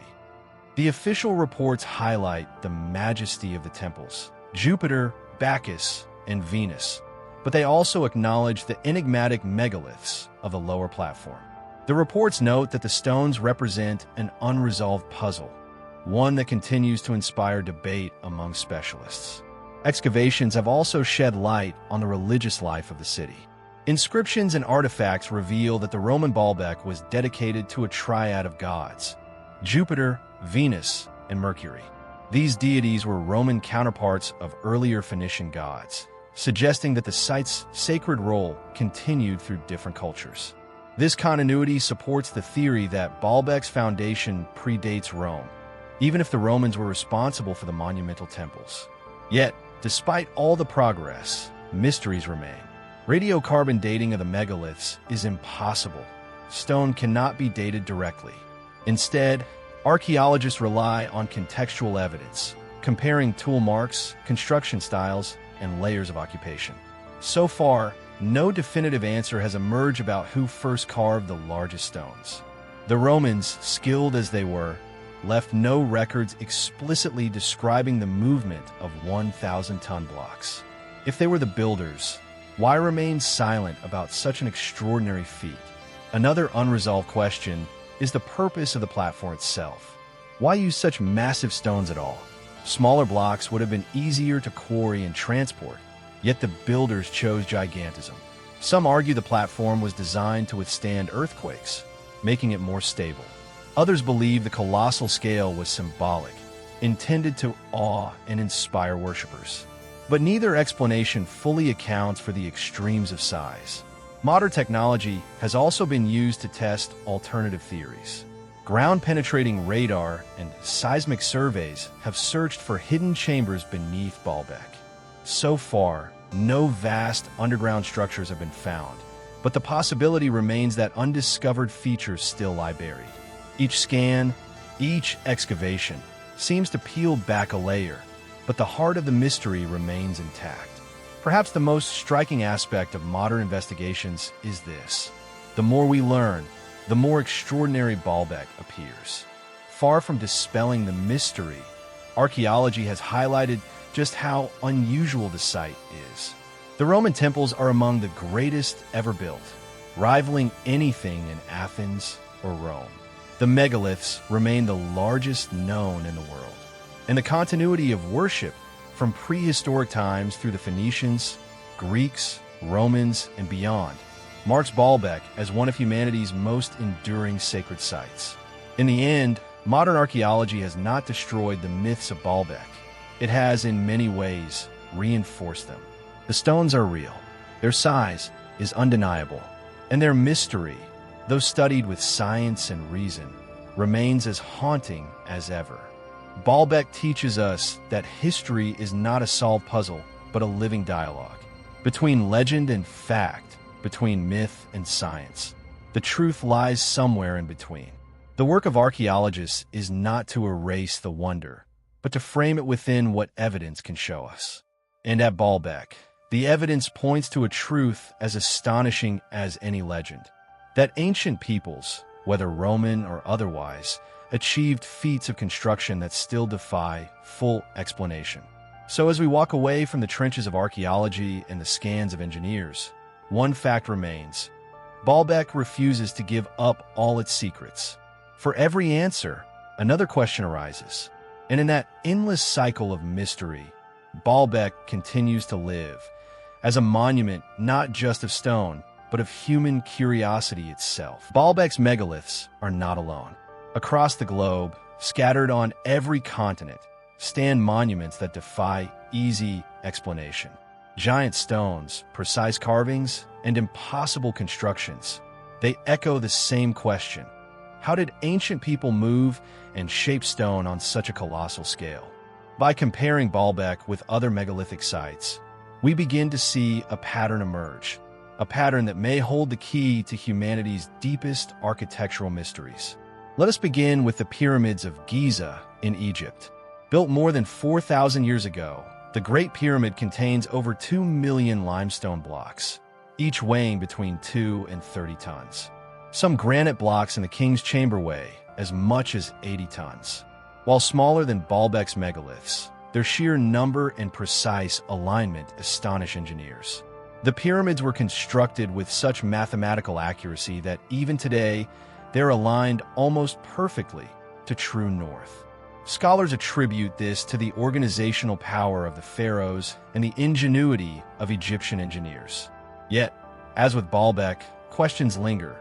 The official reports highlight the majesty of the temples, Jupiter, Bacchus, and Venus, but they also acknowledge the enigmatic megaliths of the lower platform. The reports note that the stones represent an unresolved puzzle, one that continues to inspire debate among specialists. Excavations have also shed light on the religious life of the city. Inscriptions and artifacts reveal that the Roman Baalbek was dedicated to a triad of gods: Jupiter, Venus, and Mercury. These deities were Roman counterparts of earlier Phoenician gods, suggesting that the site's sacred role continued through different cultures. This continuity supports the theory that Baalbek's foundation predates Rome, even if the Romans were responsible for the monumental temples. Yet, despite all the progress, mysteries remain. Radiocarbon dating of the megaliths is impossible. Stone cannot be dated directly. Instead, archaeologists rely on contextual evidence, comparing tool marks, construction styles, and layers of occupation. So far, no definitive answer has emerged about who first carved the largest stones. The Romans, skilled as they were, left no records explicitly describing the movement of 1,000-ton blocks. If they were the builders, why remain silent about such an extraordinary feat? Another unresolved question is the purpose of the platform itself. Why use such massive stones at all? Smaller blocks would have been easier to quarry and transport, yet the builders chose gigantism. Some argue the platform was designed to withstand earthquakes, making it more stable. Others believe the colossal scale was symbolic, intended to awe and inspire worshippers. But neither explanation fully accounts for the extremes of size. Modern technology has also been used to test alternative theories. Ground-penetrating radar and seismic surveys have searched for hidden chambers beneath Baalbek. So far, no vast underground structures have been found, but the possibility remains that undiscovered features still lie buried. Each scan, each excavation, seems to peel back a layer, but the heart of the mystery remains intact. Perhaps the most striking aspect of modern investigations is this: the more we learn, the more extraordinary Baalbek appears. Far from dispelling the mystery, archaeology has highlighted just how unusual the site is. The Roman temples are among the greatest ever built, rivaling anything in Athens or Rome. The megaliths remain the largest known in the world, and the continuity of worship from prehistoric times through the Phoenicians, Greeks, Romans, and beyond marks Baalbek as one of humanity's most enduring sacred sites. In the end, modern archaeology has not destroyed the myths of Baalbek. It has, in many ways, reinforced them. The stones are real, their size is undeniable, and their mystery, though studied with science and reason, remains as haunting as ever. Baalbek teaches us that history is not a solved puzzle, but a living dialogue. Between legend and fact, between myth and science, the truth lies somewhere in between. The work of archaeologists is not to erase the wonder, but to frame it within what evidence can show us. And at Baalbek, the evidence points to a truth as astonishing as any legend: that ancient peoples, whether Roman or otherwise, achieved feats of construction that still defy full explanation. So as we walk away from the trenches of archaeology and the scans of engineers, one fact remains: Baalbek refuses to give up all its secrets. For every answer, another question arises. And in that endless cycle of mystery, Baalbek continues to live as a monument not just of stone, but of human curiosity itself. Baalbek's megaliths are not alone. Across the globe, scattered on every continent, stand monuments that defy easy explanation. Giant stones, precise carvings, and impossible constructions. They echo the same question: how did ancient people move and shape stone on such a colossal scale? By comparing Baalbek with other megalithic sites, we begin to see a pattern emerge, a pattern that may hold the key to humanity's deepest architectural mysteries. Let us begin with the pyramids of Giza in Egypt. Built more than 4,000 years ago, the Great Pyramid contains over 2 million limestone blocks, each weighing between 2 and 30 tons. Some granite blocks in the King's Chamber weigh as much as 80 tons. While smaller than Baalbek's megaliths, their sheer number and precise alignment astonish engineers. The pyramids were constructed with such mathematical accuracy that even today, they're aligned almost perfectly to true north. Scholars attribute this to the organizational power of the pharaohs and the ingenuity of Egyptian engineers. Yet, as with Baalbek, questions linger.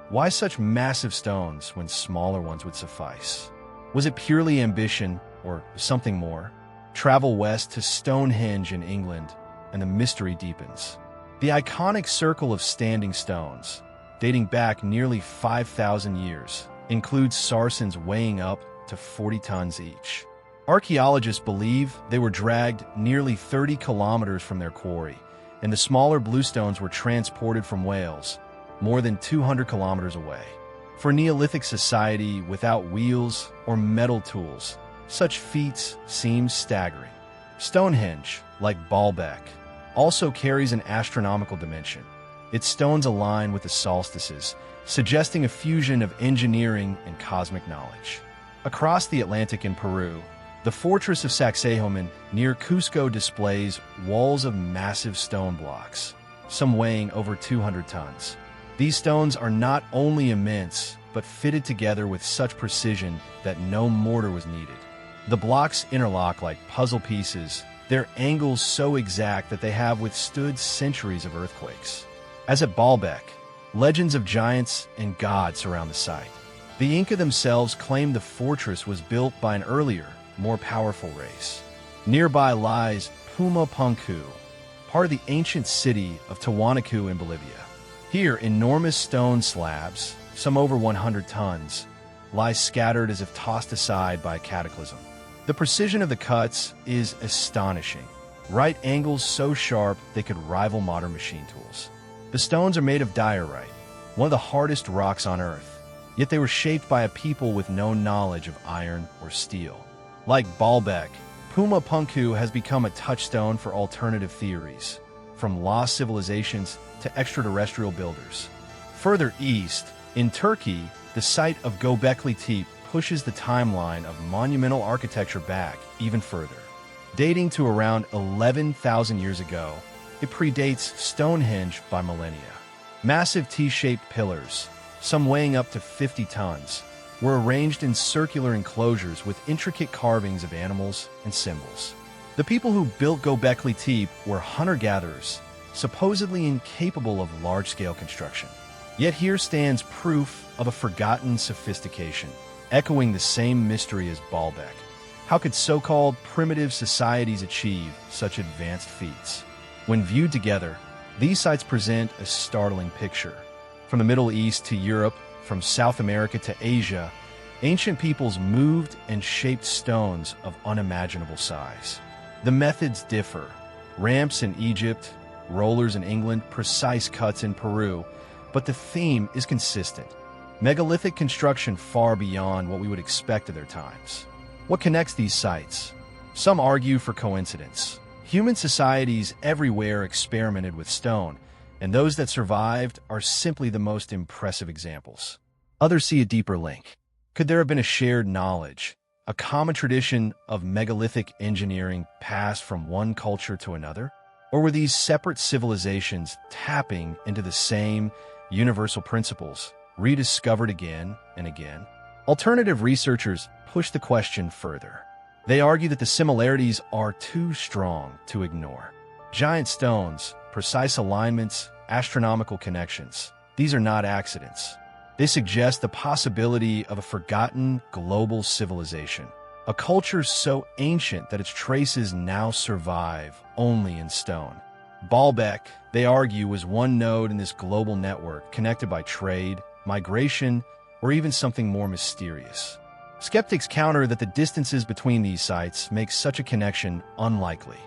Why such massive stones when smaller ones would suffice? Was it purely ambition or something more? Travel west to Stonehenge in England, and the mystery deepens. The iconic circle of standing stones, dating back nearly 5,000 years, includes sarsens weighing up to 40 tons each. Archaeologists believe they were dragged nearly 30 kilometers from their quarry, and the smaller bluestones were transported from Wales, more than 200 kilometers away. For Neolithic society without wheels or metal tools, such feats seem staggering. Stonehenge, like Baalbek, also carries an astronomical dimension. Its stones align with the solstices, suggesting a fusion of engineering and cosmic knowledge. Across the Atlantic in Peru, the fortress of Sacsayhuaman near Cusco displays walls of massive stone blocks, some weighing over 200 tons. These stones are not only immense, but fitted together with such precision that no mortar was needed. The blocks interlock like puzzle pieces, their angles so exact that they have withstood centuries of earthquakes. As at Baalbek, legends of giants and gods surround the site. The Inca themselves claimed the fortress was built by an earlier, more powerful race. Nearby lies Pumapunku, part of the ancient city of Tiwanaku in Bolivia. Here, enormous stone slabs, some over 100 tons, lie scattered as if tossed aside by a cataclysm. The precision of the cuts is astonishing. Right angles so sharp they could rival modern machine tools. The stones are made of diorite, one of the hardest rocks on Earth, yet they were shaped by a people with no knowledge of iron or steel. Like Baalbek, Pumapunku has become a touchstone for alternative theories, from lost civilizations to extraterrestrial builders. Further east, in Turkey, the site of Göbekli Tepe pushes the timeline of monumental architecture back even further. Dating to around 11,000 years ago, it predates Stonehenge by millennia. Massive T-shaped pillars, some weighing up to 50 tons, were arranged in circular enclosures with intricate carvings of animals and symbols. The people who built Göbekli Tepe were hunter-gatherers, supposedly incapable of large-scale construction. Yet here stands proof of a forgotten sophistication, echoing the same mystery as Baalbek. How could so-called primitive societies achieve such advanced feats? When viewed together, these sites present a startling picture. From the Middle East to Europe, from South America to Asia, ancient peoples moved and shaped stones of unimaginable size. The methods differ. Ramps in Egypt, rollers in England, precise cuts in Peru, but the theme is consistent. Megalithic construction far beyond what we would expect of their times. What connects these sites? Some argue for coincidence. Human societies everywhere experimented with stone, and those that survived are simply the most impressive examples. Others see a deeper link. Could there have been a shared knowledge, a common tradition of megalithic engineering passed from one culture to another? Or were these separate civilizations tapping into the same universal principles, rediscovered again and again? Alternative researchers push the question further. They argue that the similarities are too strong to ignore. Giant stones, precise alignments, astronomical connections. These are not accidents. They suggest the possibility of a forgotten global civilization, a culture so ancient that its traces now survive only in stone. Baalbek, they argue, was one node in this global network connected by trade, migration, or even something more mysterious. Skeptics counter that the distances between these sites make such a connection unlikely.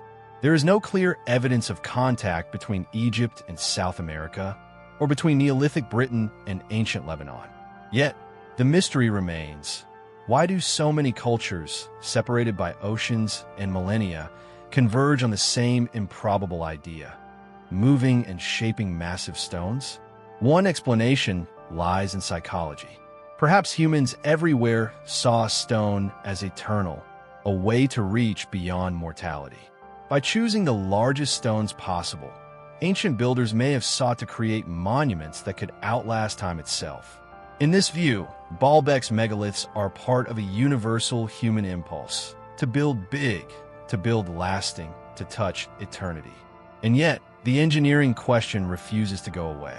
There is no clear evidence of contact between Egypt and South America, or between Neolithic Britain and ancient Lebanon. Yet, the mystery remains. Why do so many cultures, separated by oceans and millennia, converge on the same improbable idea, moving and shaping massive stones? One explanation lies in psychology. Perhaps humans everywhere saw stone as eternal, a way to reach beyond mortality. By choosing the largest stones possible, ancient builders may have sought to create monuments that could outlast time itself. In this view, Baalbek's megaliths are part of a universal human impulse to build big, to build lasting, to touch eternity. And yet, the engineering question refuses to go away.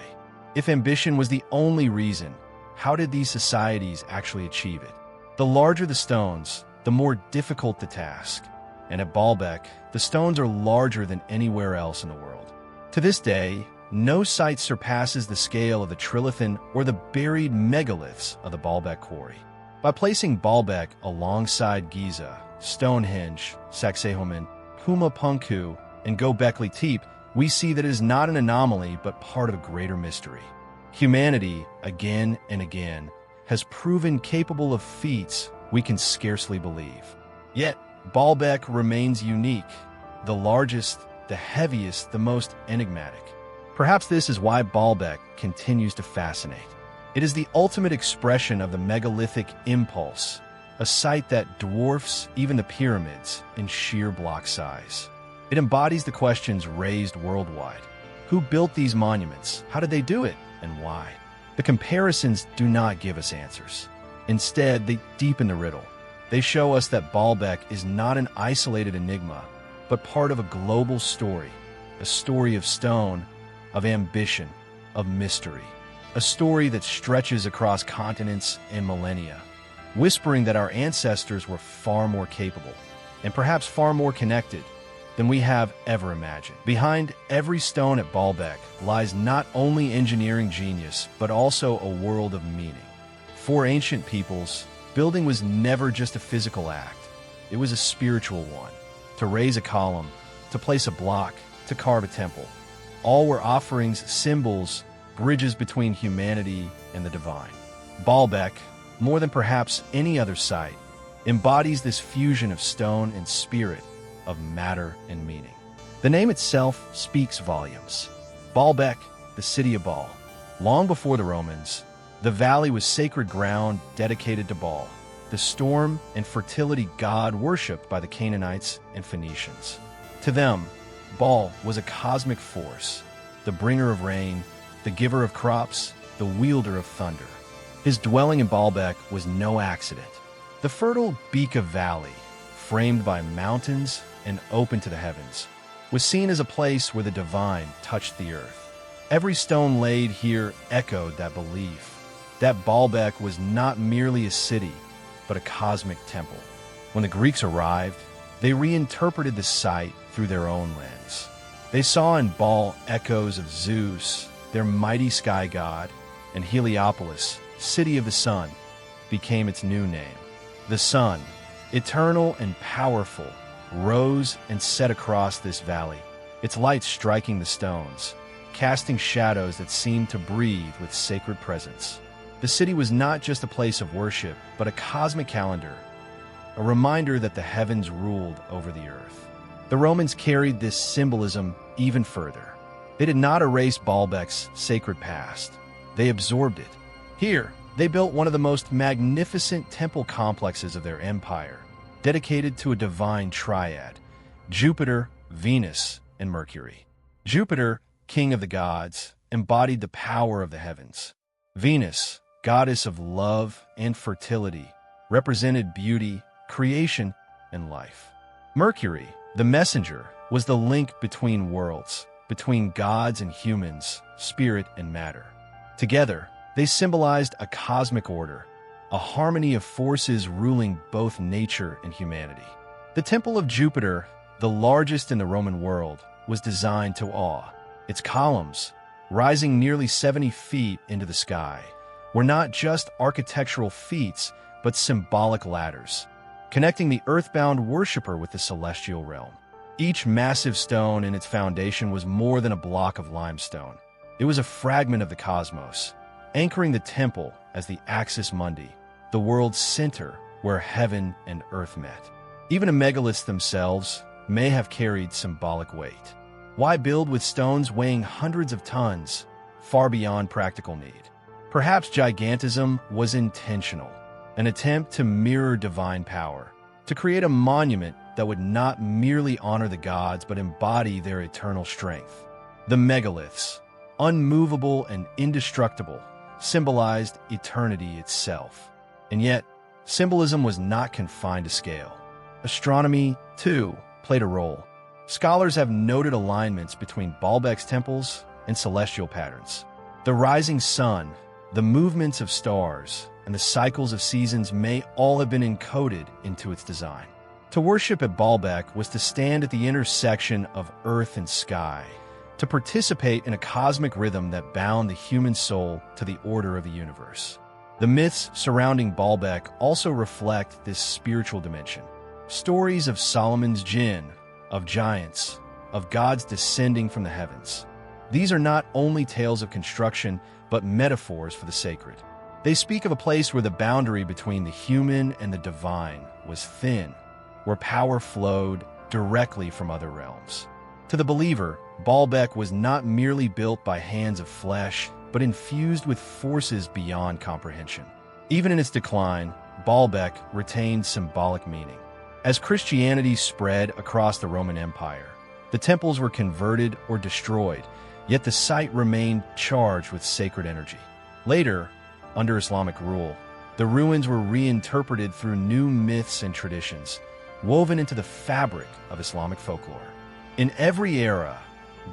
If ambition was the only reason, how did these societies actually achieve it? The larger the stones, the more difficult the task. And at Baalbek, the stones are larger than anywhere else in the world. To this day, no site surpasses the scale of the Trilithon or the buried megaliths of the Baalbek quarry. By placing Baalbek alongside Giza, Stonehenge, Sacsayhuaman, Pumapunku, and Göbekli Tepe, we see that it is not an anomaly but part of a greater mystery. Humanity, again and again, has proven capable of feats we can scarcely believe. Yet, Baalbek remains unique, the largest, the heaviest, the most enigmatic. Perhaps this is why Baalbek continues to fascinate. It is the ultimate expression of the megalithic impulse, a site that dwarfs even the pyramids in sheer block size. It embodies the questions raised worldwide. Who built these monuments? How did they do it? And why? The comparisons do not give us answers. Instead, they deepen the riddle. They show us that Baalbek is not an isolated enigma, but part of a global story, a story of stone, of ambition, of mystery, a story that stretches across continents and millennia, whispering that our ancestors were far more capable, and perhaps far more connected, than we have ever imagined. Behind every stone at Baalbek lies not only engineering genius, but also a world of meaning. For ancient peoples, building was never just a physical act. It was a spiritual one. To raise a column, to place a block, to carve a temple. All were offerings, symbols, bridges between humanity and the divine. Baalbek, more than perhaps any other site, embodies this fusion of stone and spirit, of matter and meaning. The name itself speaks volumes. Baalbek, the city of Baal. Long before the Romans, the valley was sacred ground dedicated to Baal, the storm and fertility god worshipped by the Canaanites and Phoenicians. To them, Baal was a cosmic force, the bringer of rain, the giver of crops, the wielder of thunder. His dwelling in Baalbek was no accident. The fertile Beqaa Valley, framed by mountains and open to the heavens, was seen as a place where the divine touched the earth. Every stone laid here echoed that belief, that Baalbek was not merely a city, but a cosmic temple. When the Greeks arrived, they reinterpreted the site through their own lens. They saw in Baal echoes of Zeus, their mighty sky god, and Heliopolis, city of the sun, became its new name. The sun, eternal and powerful, rose and set across this valley, its light striking the stones, casting shadows that seemed to breathe with sacred presence. The city was not just a place of worship, but a cosmic calendar, a reminder that the heavens ruled over the earth. The Romans carried this symbolism even further. They did not erase Baalbek's sacred past. They absorbed it. Here, they built one of the most magnificent temple complexes of their empire, dedicated to a divine triad, Jupiter, Venus, and Mercury. Jupiter, king of the gods, embodied the power of the heavens. Venus, goddess of love and fertility, represented beauty, creation, and life. Mercury, the messenger, was the link between worlds, between gods and humans, spirit and matter. Together, they symbolized a cosmic order, a harmony of forces ruling both nature and humanity. The Temple of Jupiter, the largest in the Roman world, was designed to awe. Its columns, rising nearly 70 feet into the sky, were not just architectural feats, but symbolic ladders, connecting the earthbound worshiper with the celestial realm. Each massive stone in its foundation was more than a block of limestone. It was a fragment of the cosmos, anchoring the temple as the axis mundi, the world's center where heaven and earth met. Even the megaliths themselves may have carried symbolic weight. Why build with stones weighing hundreds of tons, far beyond practical need? Perhaps gigantism was intentional, an attempt to mirror divine power, to create a monument that would not merely honor the gods but embody their eternal strength. The megaliths, unmovable and indestructible, symbolized eternity itself. And yet, symbolism was not confined to scale. Astronomy, too, played a role. Scholars have noted alignments between Baalbek's temples and celestial patterns. The rising sun, the movements of stars, and the cycles of seasons may all have been encoded into its design. To worship at Baalbek was to stand at the intersection of earth and sky, to participate in a cosmic rhythm that bound the human soul to the order of the universe. The myths surrounding Baalbek also reflect this spiritual dimension. Stories of Solomon's djinn, of giants, of gods descending from the heavens. These are not only tales of construction, but metaphors for the sacred. They speak of a place where the boundary between the human and the divine was thin, where power flowed directly from other realms. To the believer, Baalbek was not merely built by hands of flesh, but infused with forces beyond comprehension. Even in its decline, Baalbek retained symbolic meaning. As Christianity spread across the Roman Empire, the temples were converted or destroyed, yet the site remained charged with sacred energy. Later, under Islamic rule, the ruins were reinterpreted through new myths and traditions, woven into the fabric of Islamic folklore. In every era,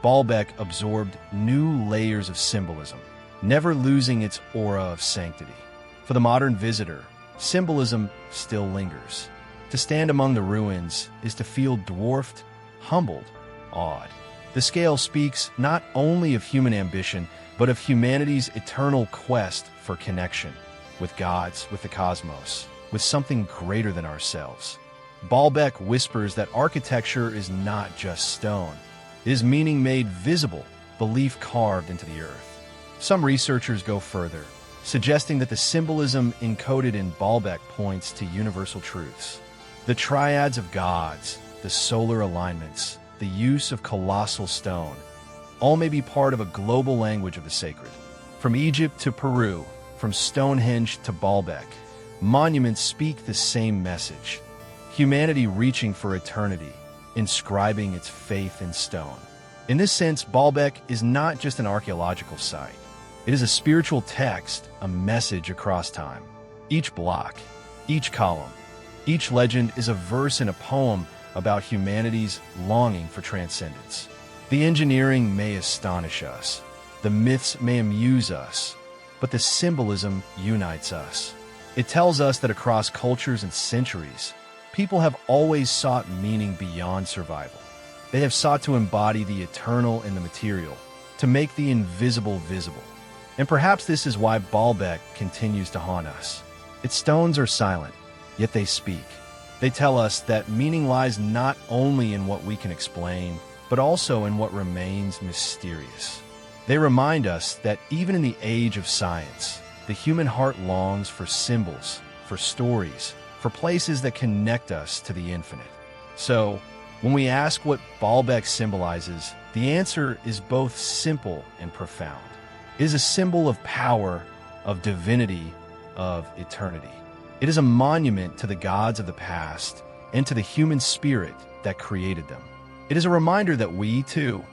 Baalbek absorbed new layers of symbolism, never losing its aura of sanctity. For the modern visitor, symbolism still lingers. To stand among the ruins is to feel dwarfed, humbled, awed. The scale speaks not only of human ambition, but of humanity's eternal quest for connection with gods, with the cosmos, with something greater than ourselves. Baalbek whispers that architecture is not just stone. It is meaning made visible, belief carved into the earth. Some researchers go further, suggesting that the symbolism encoded in Baalbek points to universal truths. The triads of gods, the solar alignments, the use of colossal stone, all may be part of a global language of the sacred. From Egypt to Peru, from Stonehenge to Baalbek, monuments speak the same message. Humanity reaching for eternity, inscribing its faith in stone. In this sense, Baalbek is not just an archaeological site. It is a spiritual text, a message across time. Each block, each column, each legend is a verse in a poem about humanity's longing for transcendence. The engineering may astonish us, the myths may amuse us, but the symbolism unites us. It tells us that across cultures and centuries, people have always sought meaning beyond survival. They have sought to embody the eternal in the material, to make the invisible visible. And perhaps this is why Baalbek continues to haunt us. Its stones are silent, yet they speak. They tell us that meaning lies not only in what we can explain, but also in what remains mysterious. They remind us that even in the age of science, the human heart longs for symbols, for stories, for places that connect us to the infinite. So, when we ask what Baalbek symbolizes, the answer is both simple and profound. It is a symbol of power, of divinity, of eternity. It is a monument to the gods of the past and to the human spirit that created them. It is a reminder that we, too,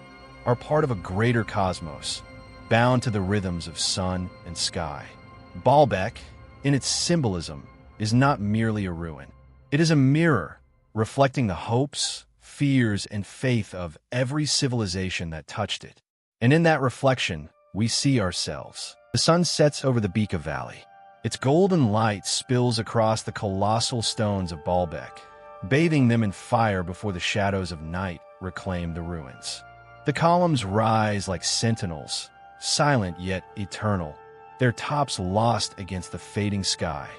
are part of a greater cosmos, bound to the rhythms of sun and sky. Baalbek, in its symbolism, is not merely a ruin. It is a mirror reflecting the hopes, fears, and faith of every civilization that touched it. And in that reflection, we see ourselves. The sun sets over the Beqaa Valley. Its golden light spills across the colossal stones of Baalbek, bathing them in fire before the shadows of night reclaim the ruins. The columns rise like sentinels, silent yet eternal, their tops lost against the fading sky.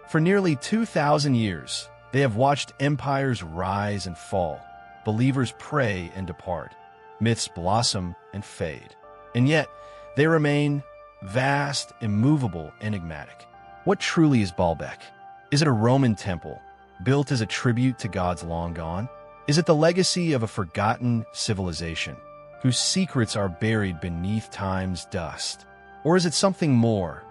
For nearly 2,000 years, they have watched empires rise and fall, believers pray and depart, myths blossom and fade. And yet, they remain vast, immovable, enigmatic. What truly is Baalbek? Is it a Roman temple, built as a tribute to gods long gone? Is it the legacy of a forgotten civilization, whose secrets are buried beneath time's dust? Or is it something more,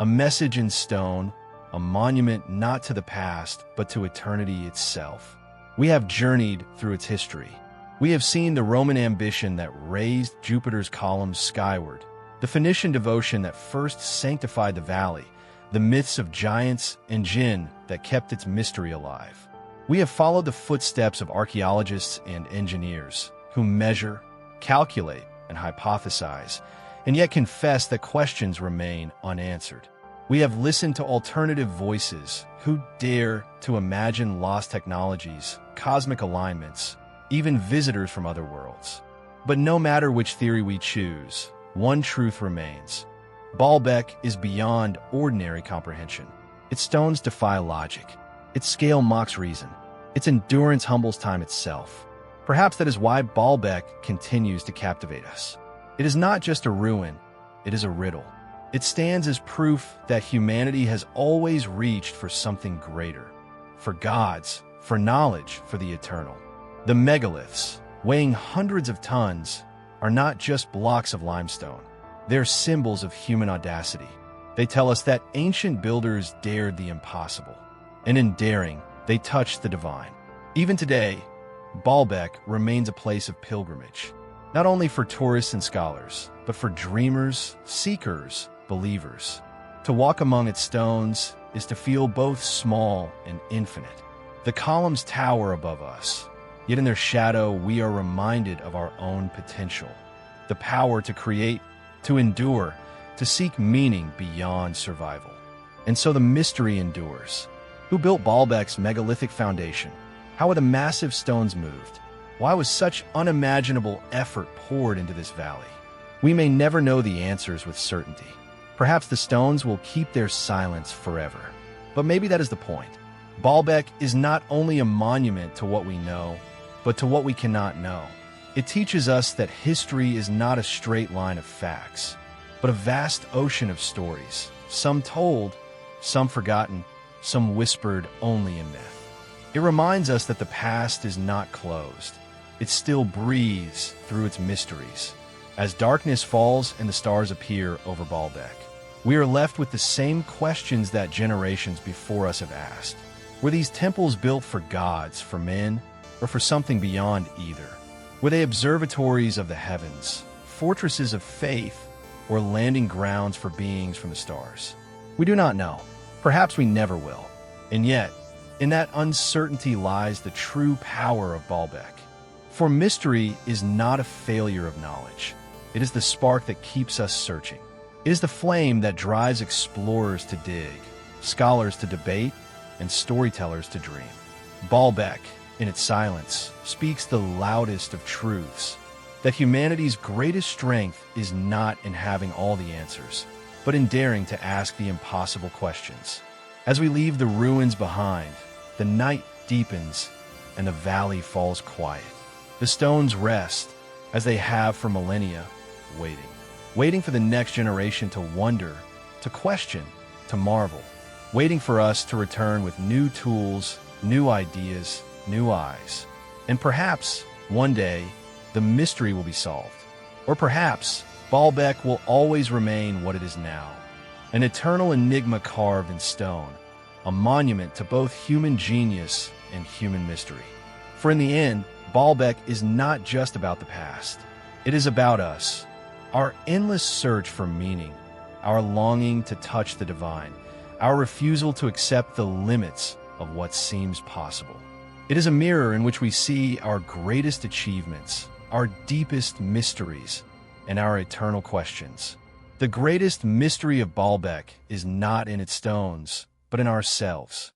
a message in stone, a monument not to the past, but to eternity itself? We have journeyed through its history. We have seen the Roman ambition that raised Jupiter's columns skyward, the Phoenician devotion that first sanctified the valley, the myths of giants and jinn that kept its mystery alive. We have followed the footsteps of archaeologists and engineers who measure, calculate, and hypothesize, and yet confess that questions remain unanswered. We have listened to alternative voices who dare to imagine lost technologies, cosmic alignments, even visitors from other worlds. But no matter which theory we choose, one truth remains. Baalbek is beyond ordinary comprehension. Its stones defy logic. Its scale mocks reason. Its endurance humbles time itself. Perhaps that is why Baalbek continues to captivate us. It is not just a ruin, it is a riddle. It stands as proof that humanity has always reached for something greater, for gods, for knowledge, for the eternal. The megaliths, weighing hundreds of tons, are not just blocks of limestone. They're symbols of human audacity. They tell us that ancient builders dared the impossible, and in daring, they touched the divine. Even today, Baalbek remains a place of pilgrimage, not only for tourists and scholars, but for dreamers, seekers, believers. To walk among its stones is to feel both small and infinite. The columns tower above us, yet in their shadow we are reminded of our own potential, the power to create, to endure, to seek meaning beyond survival. And so the mystery endures. Who built Baalbek's megalithic foundation? How were the massive stones moved? Why was such unimaginable effort poured into this valley? We may never know the answers with certainty. Perhaps the stones will keep their silence forever. But maybe that is the point. Baalbek is not only a monument to what we know, but to what we cannot know. It teaches us that history is not a straight line of facts, but a vast ocean of stories, some told, some forgotten, some whispered only in myth. It reminds us that the past is not closed. It still breathes through its mysteries. As darkness falls and the stars appear over Baalbek, we are left with the same questions that generations before us have asked. Were these temples built for gods, for men, or for something beyond either? Were they observatories of the heavens, fortresses of faith, or landing grounds for beings from the stars? We do not know. Perhaps we never will. And yet, in that uncertainty lies the true power of Baalbek. For mystery is not a failure of knowledge. It is the spark that keeps us searching. It is the flame that drives explorers to dig, scholars to debate, and storytellers to dream. Baalbek, in its silence, speaks the loudest of truths, that humanity's greatest strength is not in having all the answers, but in daring to ask the impossible questions. As we leave the ruins behind, the night deepens and the valley falls quiet. The stones rest, as they have for millennia, waiting for the next generation to wonder, to question, to marvel, waiting for us to return with new tools, new ideas, new eyes. And perhaps, one day, the mystery will be solved. Or perhaps, Baalbek will always remain what it is now, an eternal enigma carved in stone, a monument to both human genius and human mystery. For in the end, Baalbek is not just about the past. It is about us, our endless search for meaning, our longing to touch the divine, our refusal to accept the limits of what seems possible. It is a mirror in which we see our greatest achievements, our deepest mysteries, and our eternal questions. The greatest mystery of Baalbek is not in its stones, but in ourselves.